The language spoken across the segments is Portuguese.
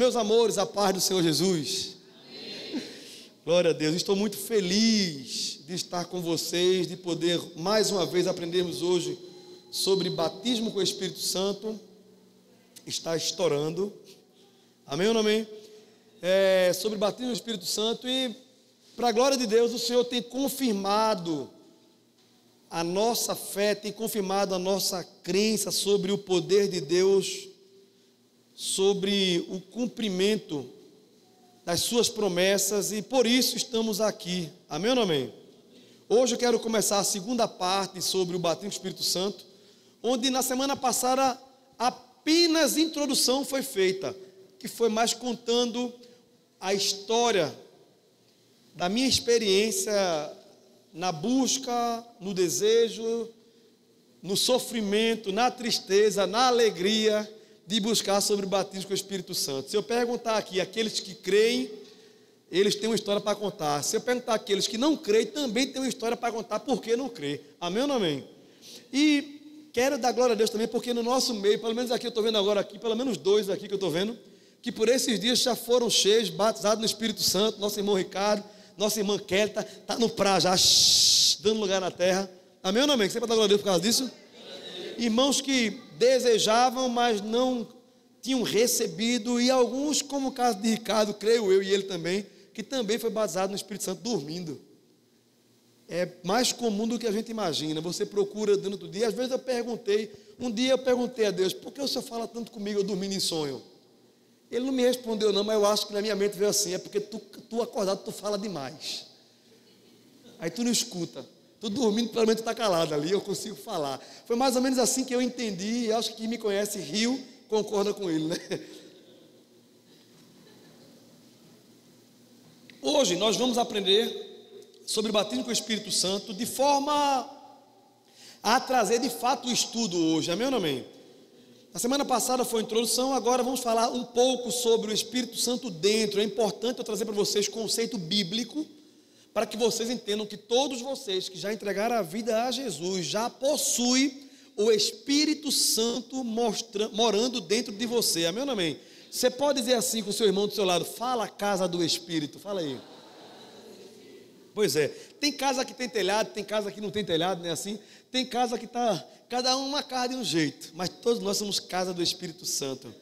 Meus amores, a paz do Senhor Jesus. Amém. Glória a Deus, estou muito feliz de estar com vocês, de poder mais uma vez aprendermos hoje sobre batismo com o Espírito Santo. Está estourando, amém ou não amém? Sobre batismo com o Espírito Santo, e para a glória de Deus, o Senhor tem confirmado a nossa fé, tem confirmado a nossa crença sobre o poder de Deus, sobre o cumprimento das suas promessas, e por isso estamos aqui, amém ou não amém? Hoje eu quero começar a segunda parte sobre o batismo com o Espírito Santo, onde na semana passada apenas introdução foi feita, que foi mais contando a história da minha experiência na busca, no desejo, no sofrimento, na tristeza, na alegria de buscar sobre o batismo com o Espírito Santo. Se eu perguntar aqui, aqueles que creem, eles têm uma história para contar. Se eu perguntar aqueles que não creem, também têm uma história para contar porque não crê. Amém ou não amém? E quero dar glória a Deus também, porque no nosso meio, pelo menos aqui eu estou vendo agora aqui, pelo menos 2 aqui que eu estou vendo, que por esses dias já foram cheios, batizados no Espírito Santo. Nosso irmão Ricardo, nossa irmã Kelly está no prazo já, dando lugar na terra. Amém ou não amém? Você pode dar glória a Deus por causa disso? Irmãos que desejavam, mas não tinham recebido, e alguns, como o caso de Ricardo, creio eu, e ele também, que também foi batizado no Espírito Santo dormindo. É mais comum do que a gente imagina. Você procura durante o dia. Às vezes um dia eu perguntei a Deus, por que o Senhor fala tanto comigo eu dormindo em sonho? Ele não me respondeu não, mas eu acho que na minha mente veio assim, é porque tu acordado, tu fala demais. Aí tu não escuta. Tu dormindo, pelo menos tu está calado ali, eu consigo falar. Foi mais ou menos assim que eu entendi, e acho que quem me conhece riu, concorda com ele, né? Hoje nós vamos aprender sobre o batismo com o Espírito Santo, de forma a trazer de fato o estudo hoje, amém ou não amém? Na semana passada foi a introdução, agora vamos falar um pouco sobre o Espírito Santo dentro. É importante eu trazer para vocês conceito bíblico, para que vocês entendam que todos vocês que já entregaram a vida a Jesus, já possuem o Espírito Santo morando dentro de você, amém ou não amém? Você pode dizer assim com o seu irmão do seu lado, fala casa do Espírito, fala aí. Pois é, tem casa que tem telhado, tem casa que não tem telhado, não é assim? Tem casa que está, cada uma casa de um jeito, mas todos nós somos casa do Espírito Santo.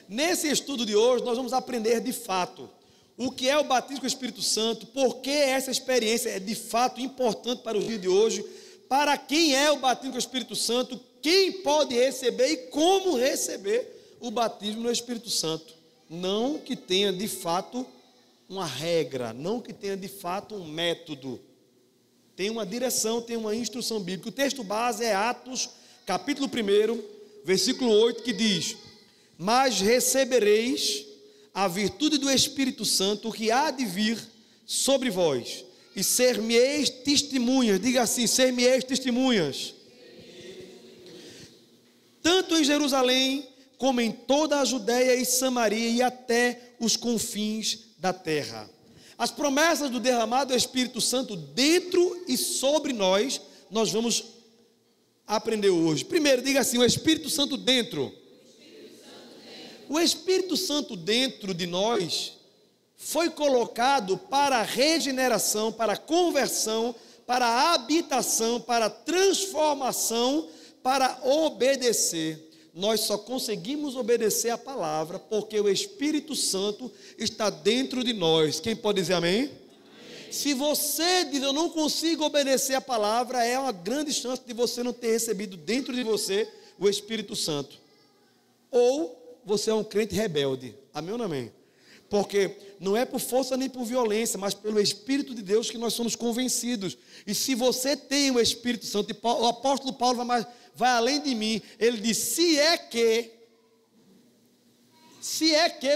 Nesse estudo de hoje, nós vamos aprender de fato o que é o batismo com o Espírito Santo, por que essa experiência é de fato importante para o dia de hoje, para quem é o batismo com o Espírito Santo, quem pode receber e como receber o batismo no Espírito Santo. Não que tenha de fato uma regra, não que tenha de fato um método. Tem uma direção, tem uma instrução bíblica. O texto base é Atos, capítulo 1, versículo 8, que diz: mas recebereis a virtude do Espírito Santo que há de vir sobre vós, e ser-me-eis testemunhas. Diga assim, ser-me-eis testemunhas, tanto em Jerusalém, como em toda a Judéia e Samaria, e até os confins da terra. As promessas do derramado do Espírito Santo dentro e sobre nós, nós vamos aprender hoje. Primeiro, diga assim, o Espírito Santo dentro. O Espírito Santo dentro de nós foi colocado para a regeneração, para a conversão, para a habitação, para a transformação, para obedecer. Nós só conseguimos obedecer a palavra porque o Espírito Santo está dentro de nós. Quem pode dizer amém? Amém. Se você diz eu não consigo obedecer a palavra, é uma grande chance de você não ter recebido dentro de você o Espírito Santo. Ou você é um crente rebelde, amém ou não amém? Porque não é por força nem por violência, mas pelo Espírito de Deus que nós somos convencidos. E se você tem o Espírito Santo, e o apóstolo Paulo vai além de mim, ele diz, se é que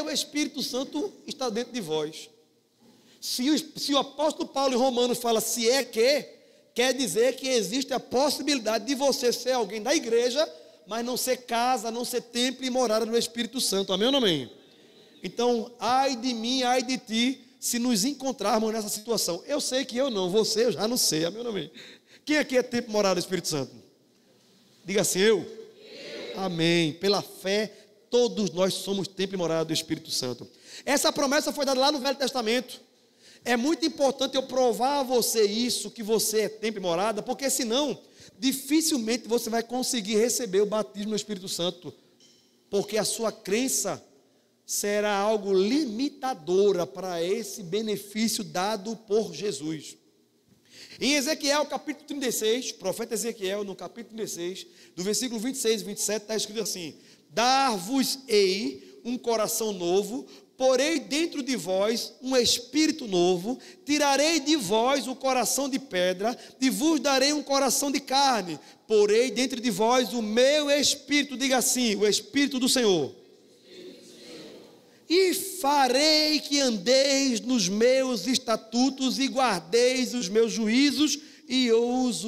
o Espírito Santo está dentro de vós. Se o apóstolo Paulo em Romanos fala se é que, quer dizer que existe a possibilidade de você ser alguém da igreja, mas não ser casa, não ser templo e morada do Espírito Santo, amém ou não amém? Então, ai de mim, ai de ti, se nos encontrarmos nessa situação. Eu sei que eu não, você eu já não sei, amém ou não amém? Quem aqui é templo e morada do Espírito Santo? Diga assim, eu. Amém, pela fé, todos nós somos templo e morada do Espírito Santo. Essa promessa foi dada lá no Velho Testamento. É muito importante eu provar a você isso, que você é templo e morada, porque senão, dificilmente você vai conseguir receber o batismo no Espírito Santo, porque a sua crença será algo limitadora para esse benefício dado por Jesus. Em Ezequiel capítulo 36, profeta Ezequiel no capítulo 36, do versículo 26 e 27, está escrito assim: dar-vos-ei um coração novo, porei dentro de vós um espírito novo, tirarei de vós o coração de pedra, e vos darei um coração de carne, porei dentro de vós o meu espírito, diga assim, o Espírito do Senhor. E farei que andeis nos meus estatutos e guardeis os meus juízos e os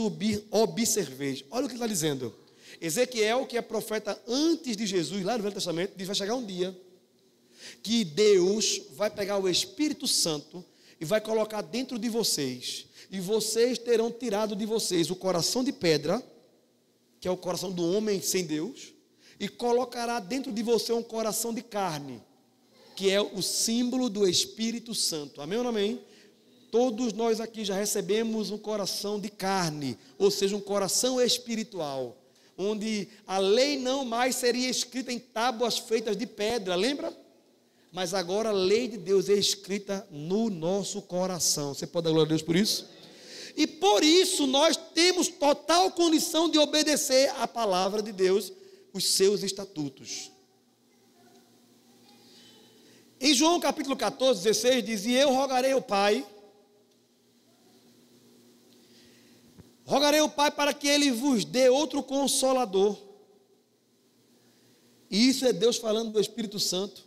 observeis. Olha o que ele está dizendo. Ezequiel, que é profeta antes de Jesus, lá no Velho Testamento, diz: vai chegar um dia que Deus vai pegar o Espírito Santo e vai colocar dentro de vocês, e vocês terão tirado de vocês o coração de pedra, que é o coração do homem sem Deus, e colocará dentro de você um coração de carne, que é o símbolo do Espírito Santo. Amém ou não amém? Todos nós aqui já recebemos um coração de carne, ou seja, um coração espiritual, onde a lei não mais seria escrita em tábuas feitas de pedra, lembra? Mas agora a lei de Deus é escrita no nosso coração. Você pode dar glória a Deus por isso? E por isso nós temos total condição de obedecer à palavra de Deus, os seus estatutos. Em João capítulo 14, 16, diz: e eu rogarei ao Pai para que Ele vos dê outro Consolador. E isso é Deus falando do Espírito Santo.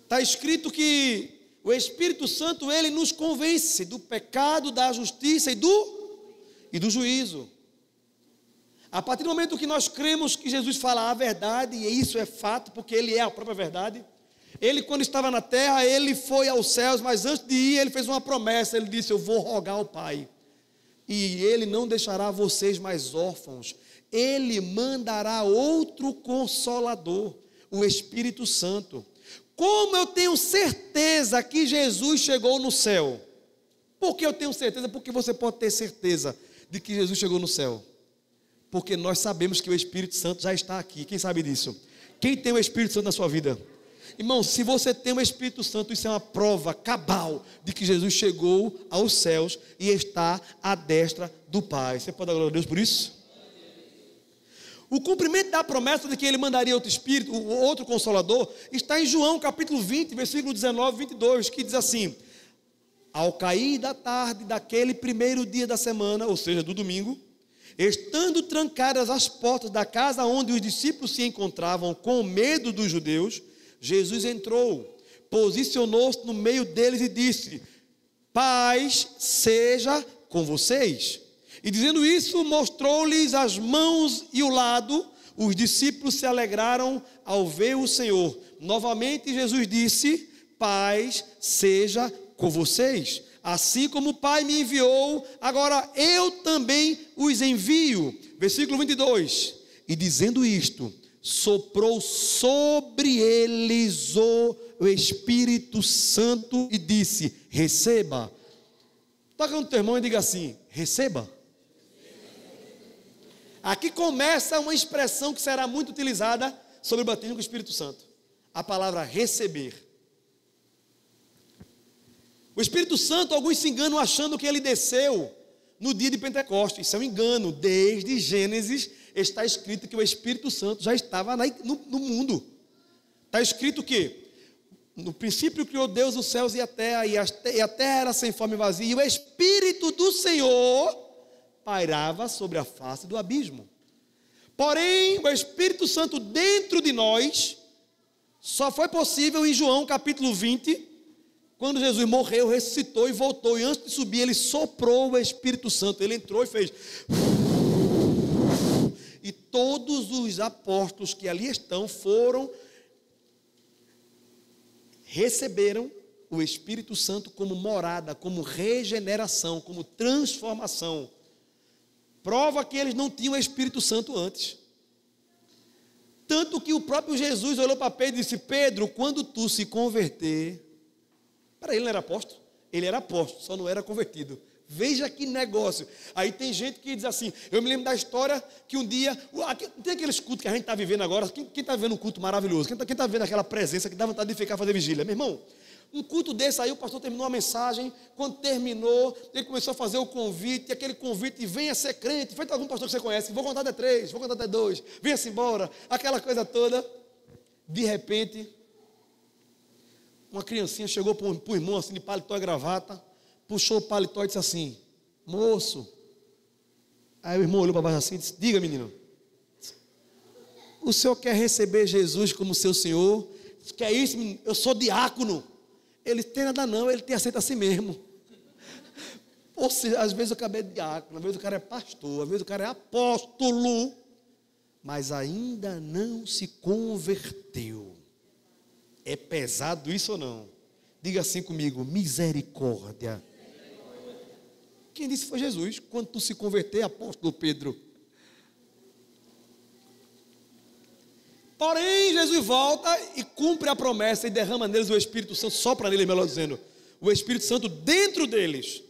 Está escrito que o Espírito Santo, Ele nos convence do pecado, da justiça e do juízo. A partir do momento que nós cremos que Jesus fala a verdade, e isso é fato, porque Ele é a própria verdade. Ele, quando estava na terra, Ele foi aos céus, mas antes de ir, Ele fez uma promessa. Ele disse: eu vou rogar ao Pai, e Ele não deixará vocês mais órfãos. Ele mandará outro Consolador, o Espírito Santo. Como eu tenho certeza que Jesus chegou no céu? Por que eu tenho certeza? Porque você pode ter certeza de que Jesus chegou no céu. Porque nós sabemos que o Espírito Santo já está aqui. Quem sabe disso? Quem tem o Espírito Santo na sua vida? Irmão, se você tem o Espírito Santo, isso é uma prova cabal de que Jesus chegou aos céus e está à destra do Pai. Você pode dar glória a Deus por isso? O cumprimento da promessa de que Ele mandaria outro Espírito, outro Consolador, está em João capítulo 20, versículo 19 e 22, que diz assim: ao cair da tarde daquele primeiro dia da semana, ou seja, do domingo, estando trancadas as portas da casa onde os discípulos se encontravam com medo dos judeus, Jesus entrou, posicionou-se no meio deles e disse: paz seja com vocês. E dizendo isso, mostrou-lhes as mãos e o lado. Os discípulos se alegraram ao ver o Senhor. Novamente Jesus disse: paz seja com vocês. Assim como o Pai me enviou, agora eu também os envio. Versículo 22. E dizendo isto, soprou sobre eles o Espírito Santo e disse: receba. Toca no teu irmão e diga assim: receba. Aqui começa uma expressão que será muito utilizada sobre o batismo com o Espírito Santo. A palavra receber. O Espírito Santo, alguns se enganam achando que ele desceu no dia de Pentecostes. Isso é um engano. Desde Gênesis está escrito que o Espírito Santo já estava no mundo. Está escrito que no princípio criou Deus os céus e a terra, e a terra era sem forma e vazia, e o Espírito do Senhor pairava sobre a face do abismo. Porém, o Espírito Santo dentro de nós só foi possível em João capítulo 20, quando Jesus morreu, ressuscitou e voltou, e antes de subir ele soprou o Espírito Santo. Ele entrou e fez, e todos os apóstolos que ali estão receberam o Espírito Santo como morada, como regeneração, como transformação. Prova que eles não tinham o Espírito Santo antes. Tanto que o próprio Jesus olhou para Pedro e disse: Pedro, quando tu se converter... Ele não era apóstolo? Ele era apóstolo, só não era convertido. Veja que negócio. Aí tem gente que diz assim, eu me lembro da história que um dia, tem aqueles cultos que a gente está vivendo agora, quem está vivendo um culto maravilhoso, quem está vendo aquela presença que dá vontade de ficar fazer vigília, meu irmão, um culto desse aí, o pastor terminou a mensagem, quando terminou, ele começou a fazer o convite, e aquele convite, venha ser crente, feito algum pastor que você conhece, vou contar até 3, vou contar até 2, venha-se embora, aquela coisa toda. De repente, uma criancinha chegou para o irmão assim de paletó e gravata, puxou o paletó e disse assim: moço. Aí o irmão olhou para baixo assim e disse: diga, menino, o senhor quer receber Jesus como seu Senhor? Que é isso, menino? Eu sou diácono. Ele tem nada não, ele tem aceito assim mesmo. Ou seja, às vezes o cara é diácono, às vezes o cara é pastor, às vezes o cara é apóstolo, mas ainda não se converteu. É pesado isso ou não? Diga assim comigo: misericórdia. Quem disse foi Jesus. Quando tu se converter, apóstolo Pedro. Porém, Jesus volta e cumpre a promessa e derrama neles o Espírito Santo, sopra neles, melhor dizendo, o Espírito Santo dentro deles.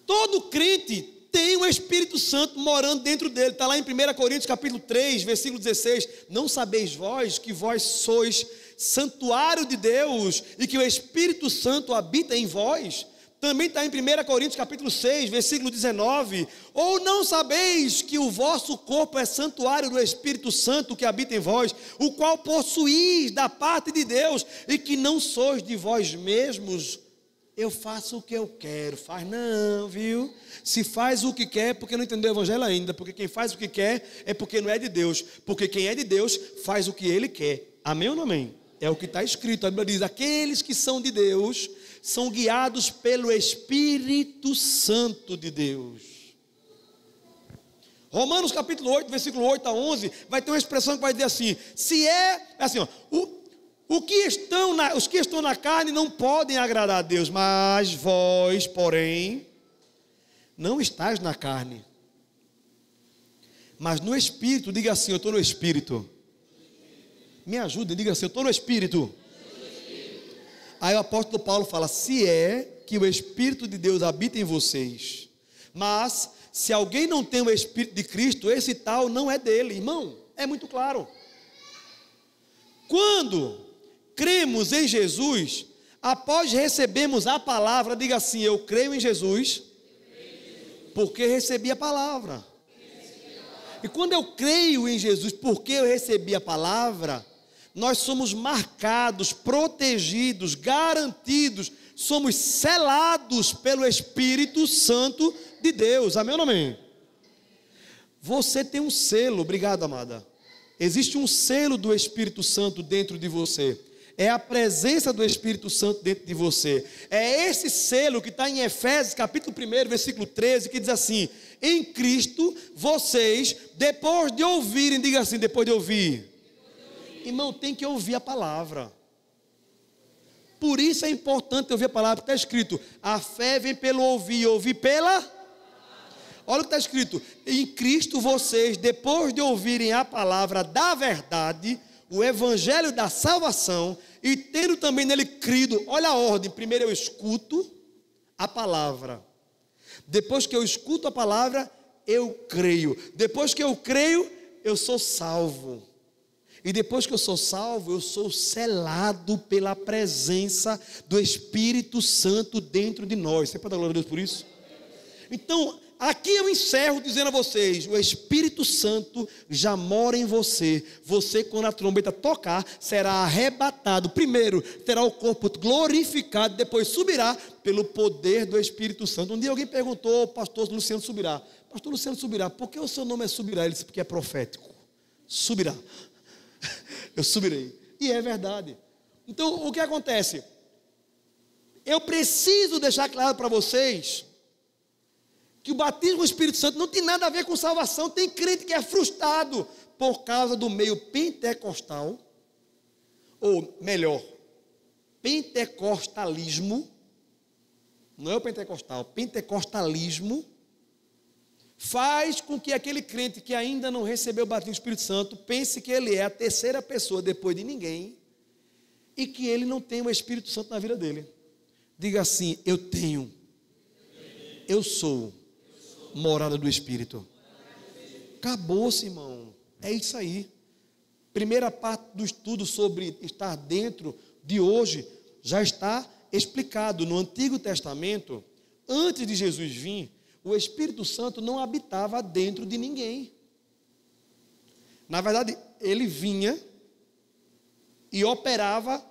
Todo crente tem o Espírito Santo morando dentro dele. Está lá em 1 Coríntios capítulo 3, versículo 16. Não sabeis vós que vós sois santuário de Deus e que o Espírito Santo habita em vós? Também está em 1 Coríntios capítulo 6, versículo 19. Ou não sabeis que o vosso corpo é santuário do Espírito Santo que habita em vós, o qual possuís da parte de Deus, e que não sois de vós mesmos? Eu faço o que eu quero. Faz não, viu? Se faz o que quer, porque não entendeu o evangelho ainda. Porque quem faz o que quer é porque não é de Deus. Porque quem é de Deus faz o que ele quer. Amém ou não amém? É o que está escrito. A Bíblia diz: aqueles que são de Deus são guiados pelo Espírito Santo de Deus. Romanos capítulo 8, versículo 8 a 11, vai ter uma expressão que vai dizer assim: se é assim, ó, os que estão na carne não podem agradar a Deus, mas vós, porém, não estáis na carne, mas no Espírito. Diga assim: eu estou no Espírito. Me ajude, diga assim: eu estou no Espírito. Aí o apóstolo Paulo fala: se é que o Espírito de Deus habita em vocês, mas se alguém não tem o Espírito de Cristo, esse tal não é dele. Irmão, é muito claro. Quando cremos em Jesus, após recebermos a palavra, diga assim: eu creio em Jesus, porque recebi a palavra. E quando eu creio em Jesus, porque eu recebi a palavra, nós somos marcados, protegidos, garantidos, somos selados pelo Espírito Santo de Deus. Amém ou não amém? Você tem um selo. Obrigado, amada. Existe um selo do Espírito Santo dentro de você. É a presença do Espírito Santo dentro de você. É esse selo que está em Efésios capítulo 1, versículo 13, que diz assim: em Cristo, vocês, depois de ouvirem, diga assim, depois de ouvir. Irmão, tem que ouvir a palavra. Por isso é importante ouvir a palavra. Está escrito: a fé vem pelo ouvir, ouvir pela... Olha o que está escrito: em Cristo vocês, depois de ouvirem a palavra da verdade, o evangelho da salvação, e tendo também nele crido. Olha a ordem: primeiro eu escuto a palavra, depois que eu escuto a palavra, eu creio, depois que eu creio, eu sou salvo. E depois que eu sou salvo, eu sou selado pela presença do Espírito Santo dentro de nós. Você pode dar glória a Deus por isso? Então, aqui eu encerro dizendo a vocês: o Espírito Santo já mora em você. Você, quando a trombeta tocar, será arrebatado. Primeiro, terá o corpo glorificado, depois subirá pelo poder do Espírito Santo. Um dia alguém perguntou ao pastor Luciano Subirá: pastor Luciano Subirá, por que o seu nome é Subirá? Ele disse: porque é profético. Subirá. Eu subirei. E é verdade. Então, o que acontece? Eu preciso deixar claro para vocês que o batismo com o Espírito Santo não tem nada a ver com salvação. Tem crente que é frustrado por causa do meio pentecostal, ou melhor, pentecostalismo. Não é o pentecostal, pentecostalismo. faz com que aquele crente que ainda não recebeu o batismo do Espírito Santo pense que ele é a terceira pessoa depois de ninguém e que ele não tem o Espírito Santo na vida dele. Diga assim: eu tenho, eu sou morada do Espírito. Acabou-se, irmão. É isso aí. Primeira parte do estudo sobre estar dentro de hoje já está explicado. No Antigo Testamento, antes de Jesus vir, o Espírito Santo não habitava dentro de ninguém. Na verdade, ele vinha e operava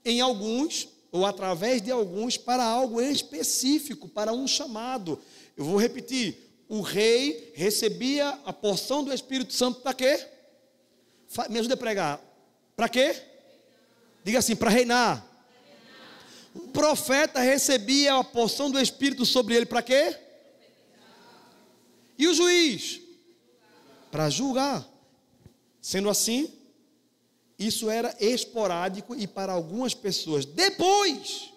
em alguns, ou através de alguns, para algo específico, para um chamado. Eu vou repetir: o rei recebia a porção do Espírito Santo para quê? Me ajuda a pregar. Para quê? Diga assim: para reinar. O profeta recebia a porção do Espírito sobre ele para quê? E o juiz? Para julgar. Sendo assim, isso era esporádico e para algumas pessoas. Depois,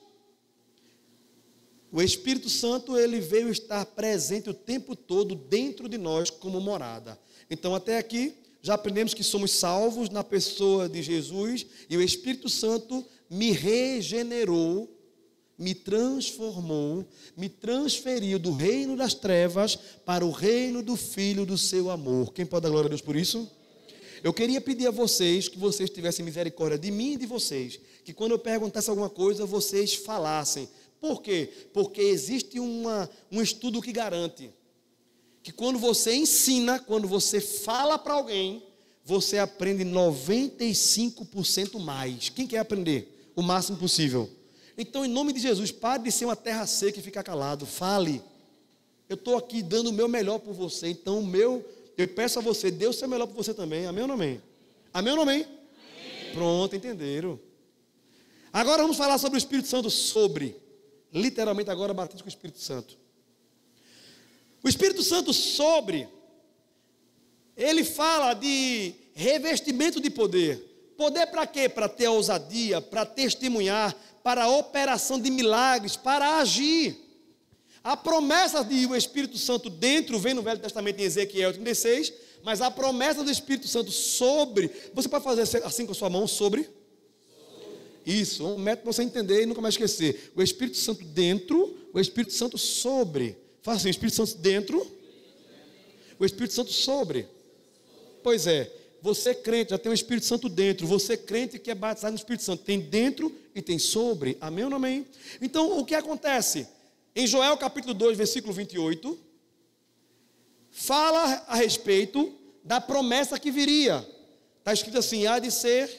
o Espírito Santo, ele veio estar presente o tempo todo dentro de nós como morada. Então, até aqui, já aprendemos que somos salvos na pessoa de Jesus e o Espírito Santo me regenerou, me transformou, me transferiu do reino das trevas para o reino do Filho do seu amor. Quem pode dar glória a Deus por isso? Eu queria pedir a vocês que vocês tivessem misericórdia de mim e de vocês, que quando eu perguntasse alguma coisa, vocês falassem. Por quê? Porque existe um estudo que garante que quando você ensina, quando você fala para alguém, você aprende 95% mais. Quem quer aprender? O máximo possível. Então, em nome de Jesus, pare de ser uma terra seca e ficar calado. Fale. Eu estou aqui dando o meu melhor por você. Então, eu peço a você, dê o seu melhor por você também. Amém ou não amém? Amém ou não amém? Amém. Pronto, entenderam. Agora vamos falar sobre o Espírito Santo. Literalmente agora, batismo com o Espírito Santo. O Espírito Santo ele fala de revestimento de poder. Poder para quê? Para ter ousadia, para testemunhar, para a operação de milagres, para agir. A promessa de o Espírito Santo dentro, vem no Velho Testamento em Ezequiel 36, mas a promessa do Espírito Santo sobre, você pode fazer assim com a sua mão, sobre? Isso, um método para você entender e nunca mais esquecer. O Espírito Santo dentro, o Espírito Santo sobre. Fala assim: o Espírito Santo dentro, o Espírito Santo sobre. Pois é. Você crente, já tem o Espírito Santo dentro. Você crente que é batizado no Espírito Santo, tem dentro e tem sobre. Amém ou não amém? Então, o que acontece? Em Joel capítulo 2, versículo 28, fala a respeito da promessa que viria. Está escrito assim: há de ser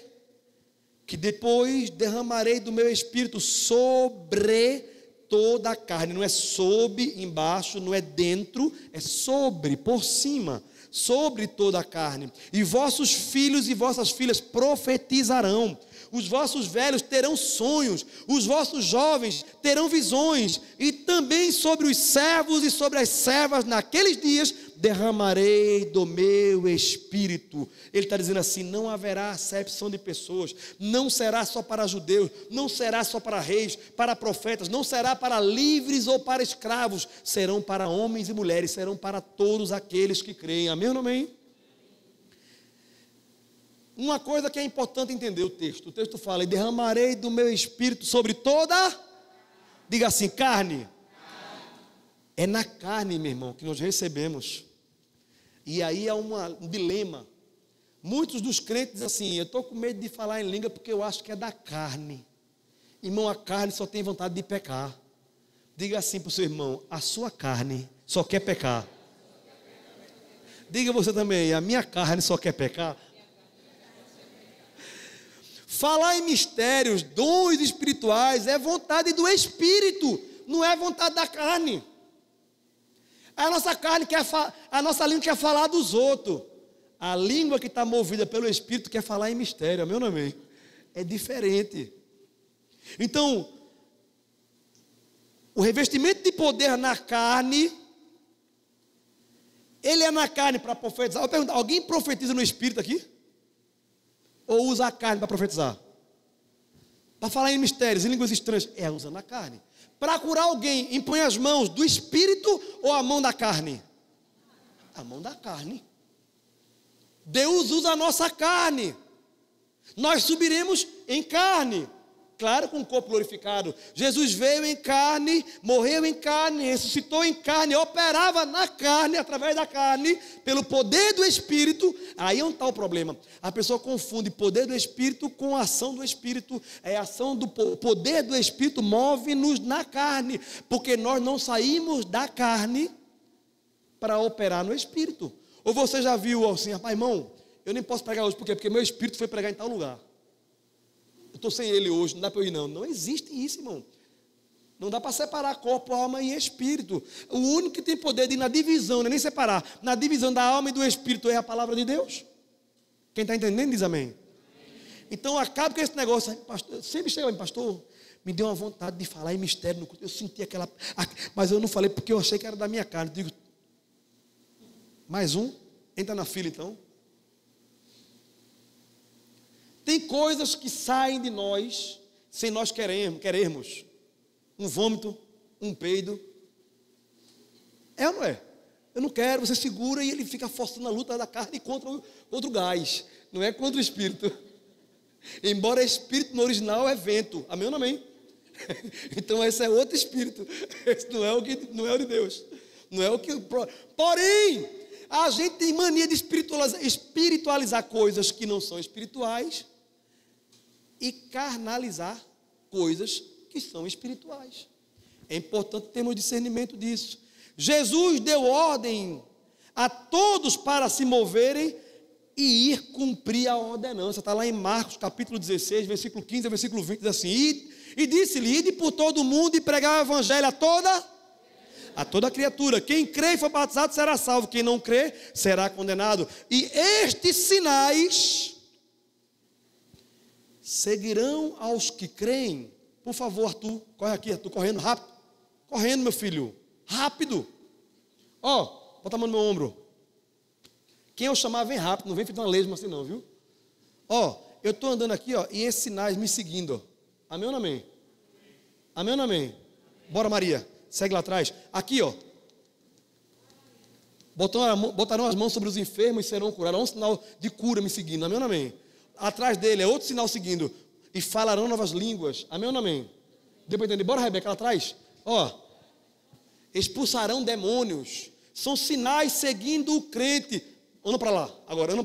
que depois derramarei do meu Espírito sobre toda a carne. Não é sob, embaixo, não é dentro, é sobre, por cima. Sobre toda a carne, e vossos filhos e vossas filhas profetizarão, os vossos velhos terão sonhos, os vossos jovens terão visões, e também sobre os servos e sobre as servas naqueles dias derramarei do meu Espírito. Ele está dizendo assim: não haverá acepção de pessoas, não será só para judeus, não será só para reis, para profetas, não será para livres ou para escravos, serão para homens e mulheres, serão para todos aqueles que creem. Amém ou não amém? Uma coisa que é importante entender o texto fala: e derramarei do meu Espírito sobre toda, diga assim, carne. É na carne, meu irmão, que nós recebemos. E aí há um dilema. Muitos dos crentes dizem assim: eu estou com medo de falar em língua porque eu acho que é da carne. Irmão, a carne só tem vontade de pecar. Diga assim para o seu irmão: a sua carne só quer pecar. Diga você também: a minha carne só quer pecar. Falar em mistérios, dons espirituais, é vontade do Espírito, não é vontade da carne. A nossa carne a nossa língua quer falar dos outros. A língua que está movida pelo Espírito quer falar em mistério. Amém ou não amém? É diferente. Então, o revestimento de poder na carne, ele é na carne para profetizar. Eu pergunto: alguém profetiza no Espírito aqui? Ou usa a carne para profetizar? Para falar em mistérios, em línguas estranhas? É, usando a carne. Para curar alguém, impõe as mãos do Espírito ou a mão da carne? A mão da carne. Deus usa a nossa carne. Nós subiremos em carne. Claro, com o corpo glorificado. Jesus veio em carne, morreu em carne, ressuscitou em carne, operava na carne, através da carne, pelo poder do Espírito. Aí onde está o problema. A pessoa confunde poder do Espírito com a ação do Espírito. A ação do poder do Espírito move-nos na carne, porque nós não saímos da carne para operar no Espírito. Ou você já viu assim, rapaz, irmão, eu nem posso pregar hoje, por quê? Porque meu Espírito foi pregar em tal lugar. Eu estou sem ele hoje, não dá para eu ir não. Não existe isso, irmão. Não dá para separar corpo, alma e espírito. O único que tem poder de ir na divisão, não é nem separar, na divisão da alma e do espírito é a palavra de Deus. Quem está entendendo diz amém. Então acaba com esse negócio. Pastor, sempre chega aí, pastor, me deu uma vontade de falar em mistério no culto. Eu senti aquela... Mas eu não falei porque eu achei que era da minha carne. Eu digo, mais um? Entra na fila então. Tem coisas que saem de nós sem nós querermos. Um vômito, um peido. É ou não é? Eu não quero, você segura e ele fica forçando a luta da carne contra o gás. Não é contra o espírito. Embora espírito no original é vento. Amém ou não amém? Então esse é outro espírito. Esse não é o de Deus. Não é o que... Porém, a gente tem mania de espiritualizar coisas que não são espirituais e carnalizar coisas que são espirituais. É importante termos discernimento disso. Jesus deu ordem a todos para se moverem e ir cumprir a ordenança. Está lá em Marcos capítulo 16, versículo 15 ao versículo 20, diz assim, e disse-lhe, ide por todo o mundo e pregar o evangelho a toda criatura. Quem crê e for batizado será salvo, quem não crê será condenado. E estes sinais seguirão aos que creem. Por favor, Arthur, corre aqui, Arthur, correndo rápido. Correndo, meu filho, rápido. Ó, bota a mão no meu ombro. Quem eu chamar vem rápido, não vem feito uma lesma assim não, viu? Ó, eu estou andando aqui, ó, e esses sinais me seguindo, ó. Amém ou não amém? Amém ou não amém? Bora, Maria. Segue lá atrás. Aqui, ó. Botarão as mãos sobre os enfermos e serão curados. Um sinal de cura me seguindo. Amém ou não amém? Atrás dele é outro sinal seguindo. E falarão novas línguas. Amém ou não amém? Deu para entender? Bora, Rebeca, lá atrás. Ó. Expulsarão demônios. São sinais seguindo o crente. Anda para lá. Agora, vira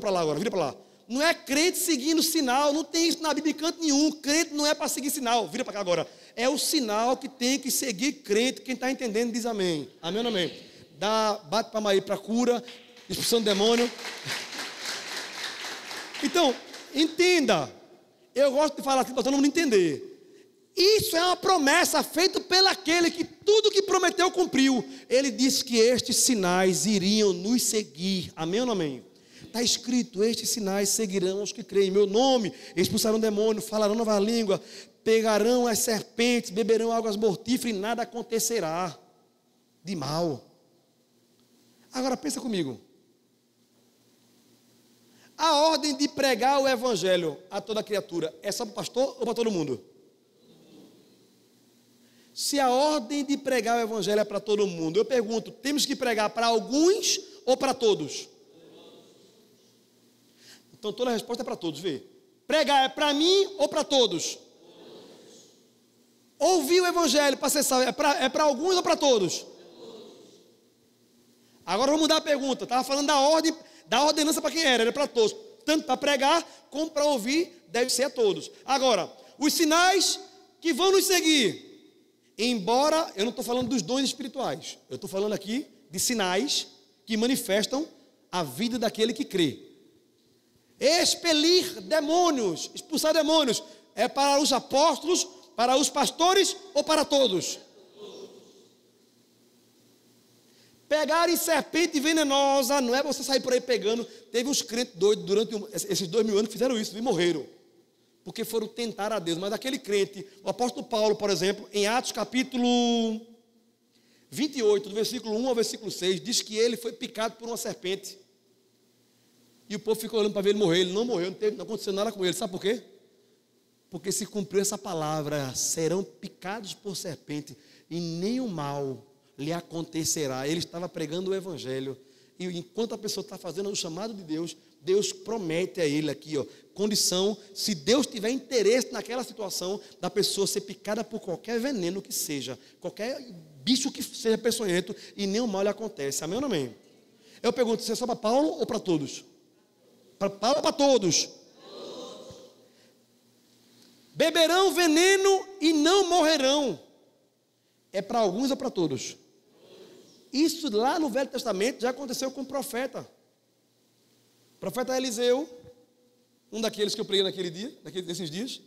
para lá. Não é crente seguindo sinal. Não tem isso na Bíblia em canto nenhum. Crente não é para seguir sinal. Vira para cá agora. É o sinal que tem que seguir crente. Quem está entendendo diz amém. Amém ou não amém? Bate palma aí para cura, expulsão do demônio. Então, entenda. Eu gosto de falar assim para todo mundo entender. Isso é uma promessa feita pelo aquele que tudo que prometeu cumpriu. Ele disse que estes sinais iriam nos seguir. Amém ou não amém? Está escrito, estes sinais seguirão os que creem em meu nome, expulsarão demônio, falarão nova língua, pegarão as serpentes, beberão águas mortíferas e nada acontecerá de mal. Agora pensa comigo. A ordem de pregar o evangelho a toda criatura é só para o pastor ou para todo mundo? Se a ordem de pregar o evangelho é para todo mundo, eu pergunto, temos que pregar para alguns ou para todos? Então toda a resposta é para todos, vê. Pregar é para mim ou para todos? Ouvir o evangelho para ser salvo é para alguns ou para todos? Agora vamos mudar a pergunta. Estava falando da ordenança para quem era para todos. Tanto para pregar como para ouvir, deve ser a todos. Agora, os sinais que vão nos seguir. Embora eu não estou falando dos dons espirituais. Eu estou falando aqui de sinais que manifestam a vida daquele que crê. Expelir demônios, expulsar demônios, é para os apóstolos, para os pastores ou para todos? Pegarem serpente venenosa, não é você sair por aí pegando. Teve uns crentes doidos durante esses 2000 anos que fizeram isso e morreram. Porque foram tentar a Deus. Mas aquele crente, o apóstolo Paulo, por exemplo, em Atos capítulo 28, do versículo 1 ao versículo 6, diz que ele foi picado por uma serpente. E o povo ficou olhando para ver ele morrer. Ele não morreu, não aconteceu nada com ele. Sabe por quê? Porque se cumpriu essa palavra, serão picados por serpente e nenhum mal lhe acontecerá. Ele estava pregando o evangelho. e enquanto a pessoa está fazendo o chamado de Deus, Deus promete a ele aqui, condição, se Deus tiver interesse naquela situação, da pessoa ser picada por qualquer veneno que seja, qualquer bicho que seja peçonhento, e nenhum mal lhe acontece. Amém ou não amém? Eu pergunto, se é só para Paulo ou para todos? Para Paulo ou para todos? Beberão veneno e não morrerão. É para alguns ou para todos? Isso lá no Velho Testamento já aconteceu com o profeta. O profeta Eliseu, um daqueles que eu preguei naquele dia, nesses dias,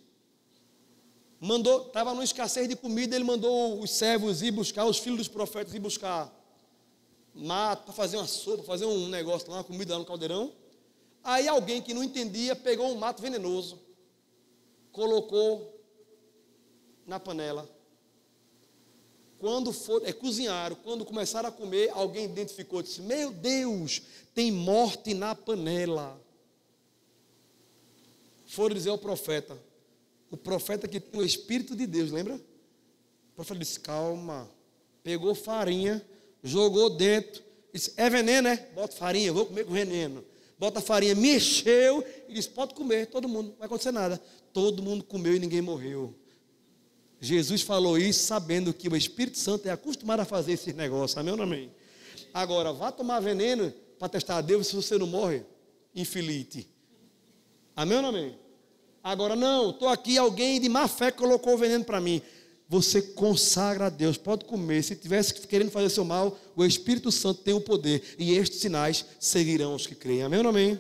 estava numa escassez de comida, ele mandou os servos ir buscar, os filhos dos profetas ir buscar mato, para fazer uma sopa, fazer um negócio lá, uma comida lá no caldeirão. Aí alguém que não entendia, pegou um mato venenoso, colocou na panela. Quando cozinharam, quando começaram a comer, alguém identificou, disse, meu Deus, tem morte na panela. Foram dizer ao profeta, o profeta que tem o Espírito de Deus, lembra? O profeta disse, calma, pegou farinha, jogou dentro, disse, é veneno, né? Bota farinha, eu vou comer com veneno. Bota farinha, mexeu, e disse, pode comer, todo mundo, não vai acontecer nada. Todo mundo comeu e ninguém morreu. Jesus falou isso sabendo que o Espírito Santo é acostumado a fazer esses negócios, amém ou não amém? Agora, vá tomar veneno para testar a Deus se você não morre, infeliz. Amém ou não amém? Agora, não, estou aqui, alguém de má fé colocou o veneno para mim. Você consagra a Deus, pode comer. Se estivesse querendo fazer seu mal, o Espírito Santo tem o poder, e estes sinais seguirão os que creem, amém ou não amém?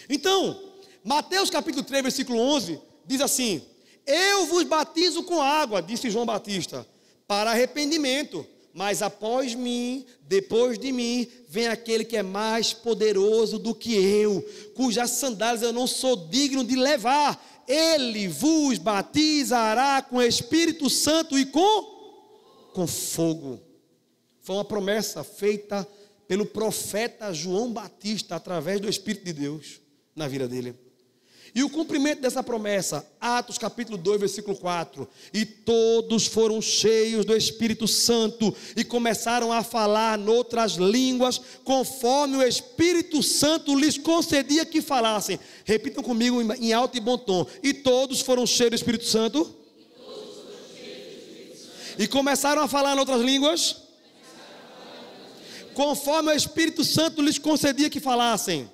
Então, Mateus capítulo 3, versículo 11, diz assim, eu vos batizo com água, disse João Batista, para arrependimento, mas após mim, depois de mim, vem aquele que é mais poderoso do que eu, cujas sandálias eu não sou digno de levar. Ele vos batizará com Espírito Santo e com fogo. Foi uma promessa feita pelo profeta João Batista, através do Espírito de Deus, na vida dele. E o cumprimento dessa promessa, Atos capítulo 2, versículo 4, e todos foram cheios do Espírito Santo e começaram a falar noutras línguas, conforme o Espírito Santo lhes concedia que falassem. Repitam comigo em alto e bom tom. E todos foram cheios do Espírito Santo e começaram a falar noutras línguas, conforme o Espírito Santo lhes concedia que falassem.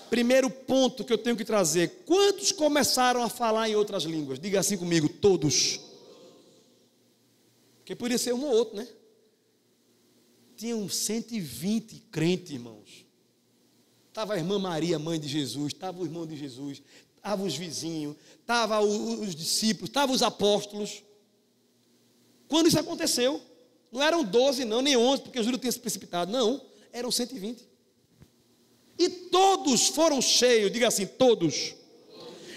Primeiro ponto que eu tenho que trazer, quantos começaram a falar em outras línguas? Diga assim comigo, todos. Porque poderia ser um ou outro, né? Tinham 120 crentes, irmãos. Estava a irmã Maria, mãe de Jesus, estava o irmão de Jesus, estava os vizinhos, estava os discípulos, estava os apóstolos. Quando isso aconteceu, não eram 12 não, nem 11, porque Júlio tinha se precipitado, não, eram 120. E todos foram cheios, diga assim, todos.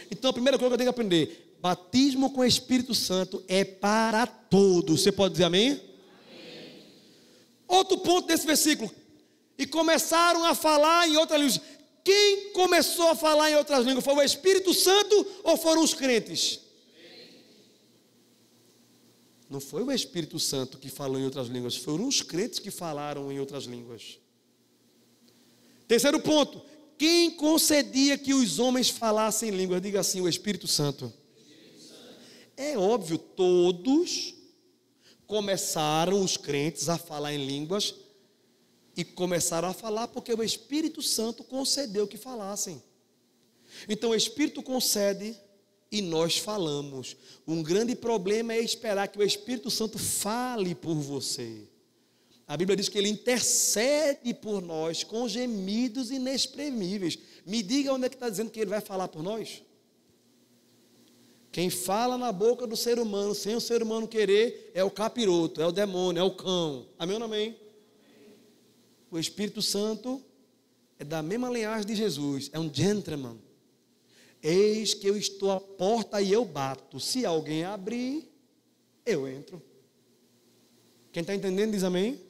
Então a primeira coisa que eu tenho que aprender, batismo com o Espírito Santo é para todos. Você pode dizer amém? Amém. Outro ponto desse versículo, e começaram a falar em outras línguas. Quem começou a falar em outras línguas? Foi o Espírito Santo ou foram os crentes? Não foi o Espírito Santo que falou em outras línguas, foram os crentes que falaram em outras línguas. Terceiro ponto, quem concedia que os homens falassem línguas? Diga assim, o Espírito Santo. É óbvio, todos começaram, os crentes, a falar em línguas, e começaram a falar porque o Espírito Santo concedeu que falassem. Então o Espírito concede e nós falamos. Um grande problema é esperar que o Espírito Santo fale por você. A Bíblia diz que Ele intercede por nós com gemidos inexprimíveis. Me diga onde é que está dizendo que Ele vai falar por nós? Quem fala na boca do ser humano, sem o ser humano querer, é o capiroto, é o demônio, é o cão. Amém ou não amém? O Espírito Santo é da mesma linhagem de Jesus, é um gentleman. Eis que eu estou à porta e eu bato. Se alguém abrir, eu entro. Quem está entendendo diz amém?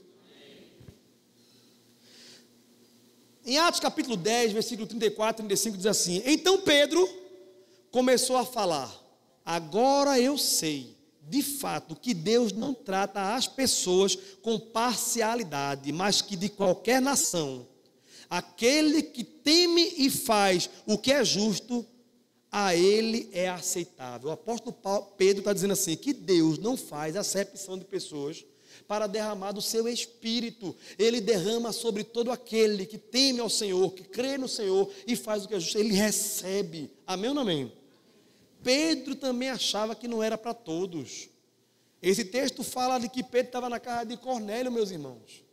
Em Atos capítulo 10, versículo 34 e 35 diz assim, então Pedro começou a falar, agora eu sei de fato, que Deus não trata as pessoas com parcialidade, mas que de qualquer nação, aquele que teme e faz o que é justo, a ele é aceitável. O apóstolo Pedro está dizendo assim, que Deus não faz acepção de pessoas para derramar do seu Espírito. Ele derrama sobre todo aquele que teme ao Senhor, que crê no Senhor e faz o que é justo. Ele recebe. Amém ou não amém? Pedro também achava que não era para todos. Esse texto fala de que Pedro estava na casa de Cornélio, meus irmãos.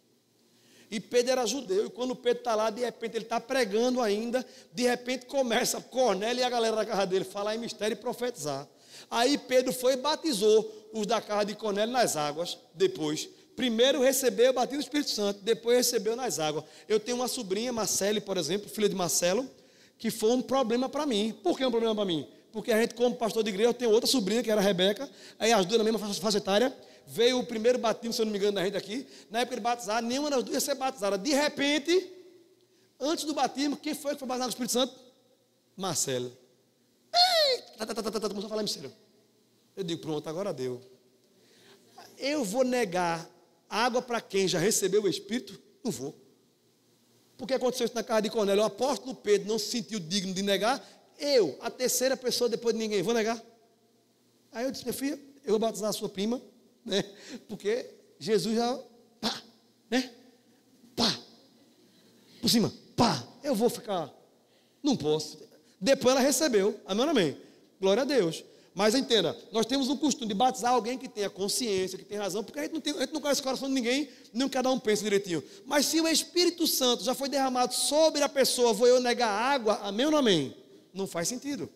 E Pedro era judeu, e quando Pedro está lá, de repente ele está pregando ainda, de repente começa Cornélio e a galera da casa dele falar em mistério e profetizar. Aí Pedro foi e batizou os da casa de Cornélio nas águas, depois. Primeiro recebeu o batismo do Espírito Santo, depois recebeu nas águas. Eu tenho uma sobrinha, Marcele, por exemplo, filha de Marcelo, que foi um problema para mim. Por que um problema para mim? Porque a gente, como pastor de igreja, eu tenho outra sobrinha, que era a Rebeca, aí as duas na mesma faixa etária. Veio o primeiro batismo, se eu não me engano, da gente aqui. Na época de batizar, nenhuma das duas ia ser batizada. De repente, antes do batismo, quem foi que foi batizado no Espírito Santo? Marcelo. Começou a falar em sério. Eu digo, pronto, agora deu. Eu vou negar água para quem já recebeu o Espírito? Não vou. Porque aconteceu isso na casa de Cornélio. O apóstolo Pedro não se sentiu digno de negar. Eu, a terceira pessoa depois de ninguém, vou negar. Aí eu disse, minha filha, eu vou batizar a sua prima, né? Porque Jesus já, pá, né? Pá, por cima, pá, eu vou ficar, não posso. Depois ela recebeu, amém, amém, glória a Deus. Mas entenda, nós temos um costume de batizar alguém que tenha consciência, que tenha razão, porque a gente não conhece o coração de ninguém, nem cada um pensa direitinho. Mas se o Espírito Santo já foi derramado sobre a pessoa, vou eu negar água, amém ou não amém? Não faz sentido.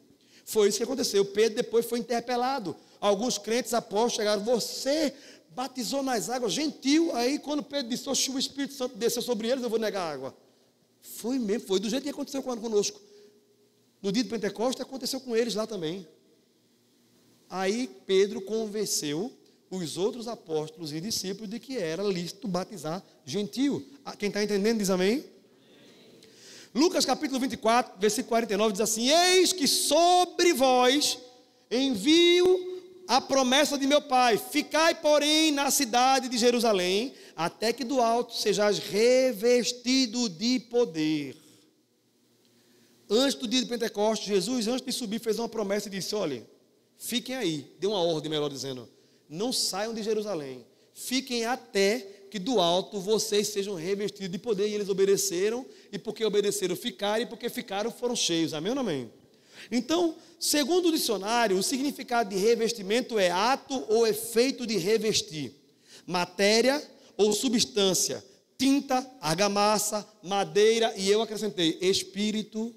Foi isso que aconteceu. Pedro depois foi interpelado. Alguns crentes apóstolos chegaram, você batizou nas águas, gentil. Aí quando Pedro disse, oxe, o Espírito Santo desceu sobre eles, eu vou negar água. Foi mesmo, foi do jeito que aconteceu conosco. No dia de Pentecostes aconteceu com eles lá também. Aí Pedro convenceu os outros apóstolos e discípulos de que era lícito batizar gentil. Quem está entendendo diz amém? Lucas capítulo 24, versículo 49 diz assim, eis que sobre vós envio a promessa de meu Pai, ficai porém na cidade de Jerusalém, até que do alto sejais revestido de poder. Antes do dia de Pentecostes, Jesus, antes de subir, fez uma promessa e disse, olha, fiquem aí, deu uma ordem, melhor dizendo, não saiam de Jerusalém, fiquem até que do alto vocês sejam revestidos de poder. E eles obedeceram, e porque obedeceram ficaram, e porque ficaram foram cheios, amém ou não amém? Então, segundo o dicionário, o significado de revestimento é ato ou efeito de revestir, matéria ou substância, tinta, argamassa, madeira, e eu acrescentei, espírito,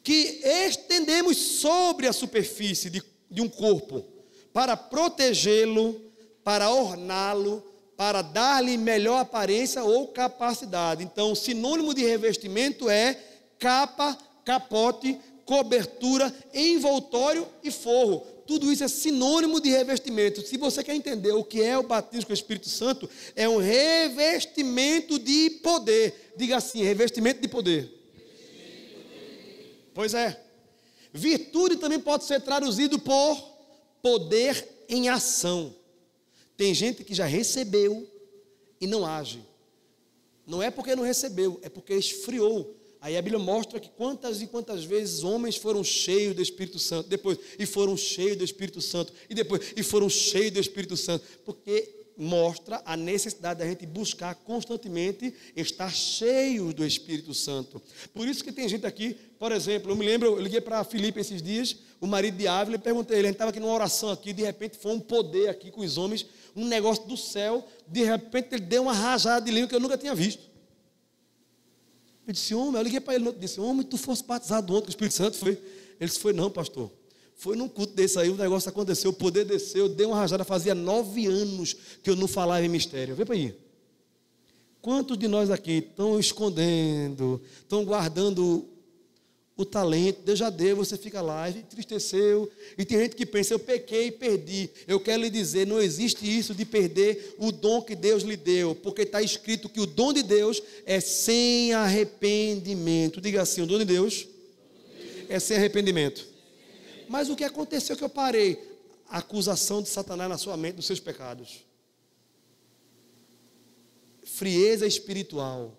que estendemos sobre a superfície de um corpo, para protegê-lo, para orná-lo, para dar-lhe melhor aparência ou capacidade. Então, o sinônimo de revestimento é capa, capote, cobertura, envoltório e forro. Tudo isso é sinônimo de revestimento. Se você quer entender o que é o batismo com o Espírito Santo, é um revestimento de poder. Diga assim, revestimento de poder. Pois é. Virtude também pode ser traduzido por poder em ação. Tem gente que já recebeu e não age. Não é porque não recebeu, é porque esfriou. Aí a Bíblia mostra que quantas e quantas vezes homens foram cheios do Espírito Santo, depois, e foram cheios do Espírito Santo, e depois, e foram cheios do Espírito Santo, porque mostra a necessidade da gente buscar constantemente estar cheios do Espírito Santo. Por isso que tem gente aqui, por exemplo, eu me lembro, eu liguei para Filipe esses dias, o marido de Ávila, e perguntei a ele, a gente estava aqui numa oração aqui, de repente foi um poder aqui com os homens, um negócio do céu, de repente ele deu uma rajada de língua que eu nunca tinha visto. Eu disse, homem, eu liguei para ele, disse, homem, tu fosse batizado ontem com o Espírito Santo? Foi. Ele disse, foi não, pastor. Foi num culto desse aí, o negócio aconteceu, o poder desceu, deu uma rajada, fazia 9 anos que eu não falava em mistério. Vê para aí. Quantos de nós aqui estão escondendo, estão guardando o talento? Deus já deu, você fica lá, e entristeceu. E tem gente que pensa, eu pequei e perdi. Eu quero lhe dizer, não existe isso de perder o dom que Deus lhe deu, porque está escrito que o dom de Deus é sem arrependimento. Diga assim, o dom de Deus é sem arrependimento. Mas o que aconteceu que eu parei? a acusação de Satanás na sua mente, dos seus pecados. Frieza espiritual.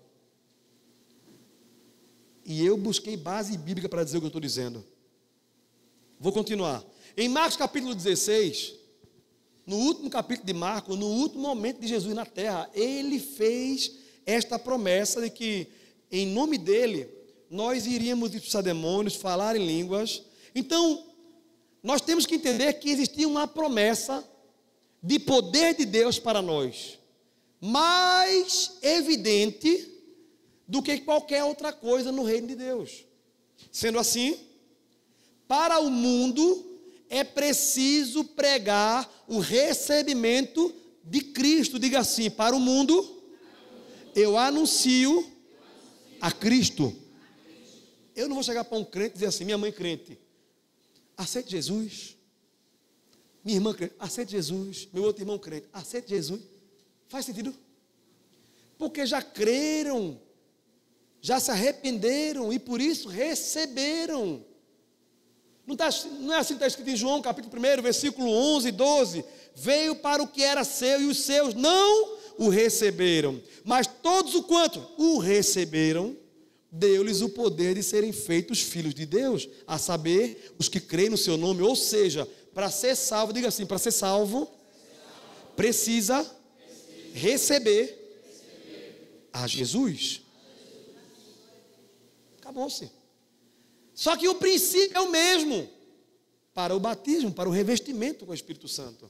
E eu busquei base bíblica para dizer o que eu estou dizendo. Vou continuar. Em Marcos capítulo 16, no último capítulo de Marcos, no último momento de Jesus na terra, ele fez esta promessa de que, em nome dele, nós iríamos expulsar demônios, falar em línguas. Então, nós temos que entender que existia uma promessa de poder de Deus para nós, mais evidente do que qualquer outra coisa no reino de Deus. Sendo assim, para o mundo é preciso pregar o recebimento de Cristo. Diga assim: para o mundo eu anuncio a Cristo. Eu não vou chegar para um crente e dizer assim: minha mãe crente, aceite Jesus. Minha irmã crente, aceite Jesus. Meu outro irmão crente, aceite Jesus. Faz sentido? Porque já creram, já se arrependeram e por isso receberam. Não é assim que está escrito em João capítulo 1, versículo 11 e 12. Veio para o que era seu e os seus não o receberam. Mas todos o quanto o receberam, deu-lhes o poder de serem feitos filhos de Deus, a saber, os que creem no seu nome. Ou seja, para ser salvo, diga assim, para ser salvo, precisa receber a Jesus. Acabou-se. Só que o princípio é o mesmo para o batismo, para o revestimento com o Espírito Santo.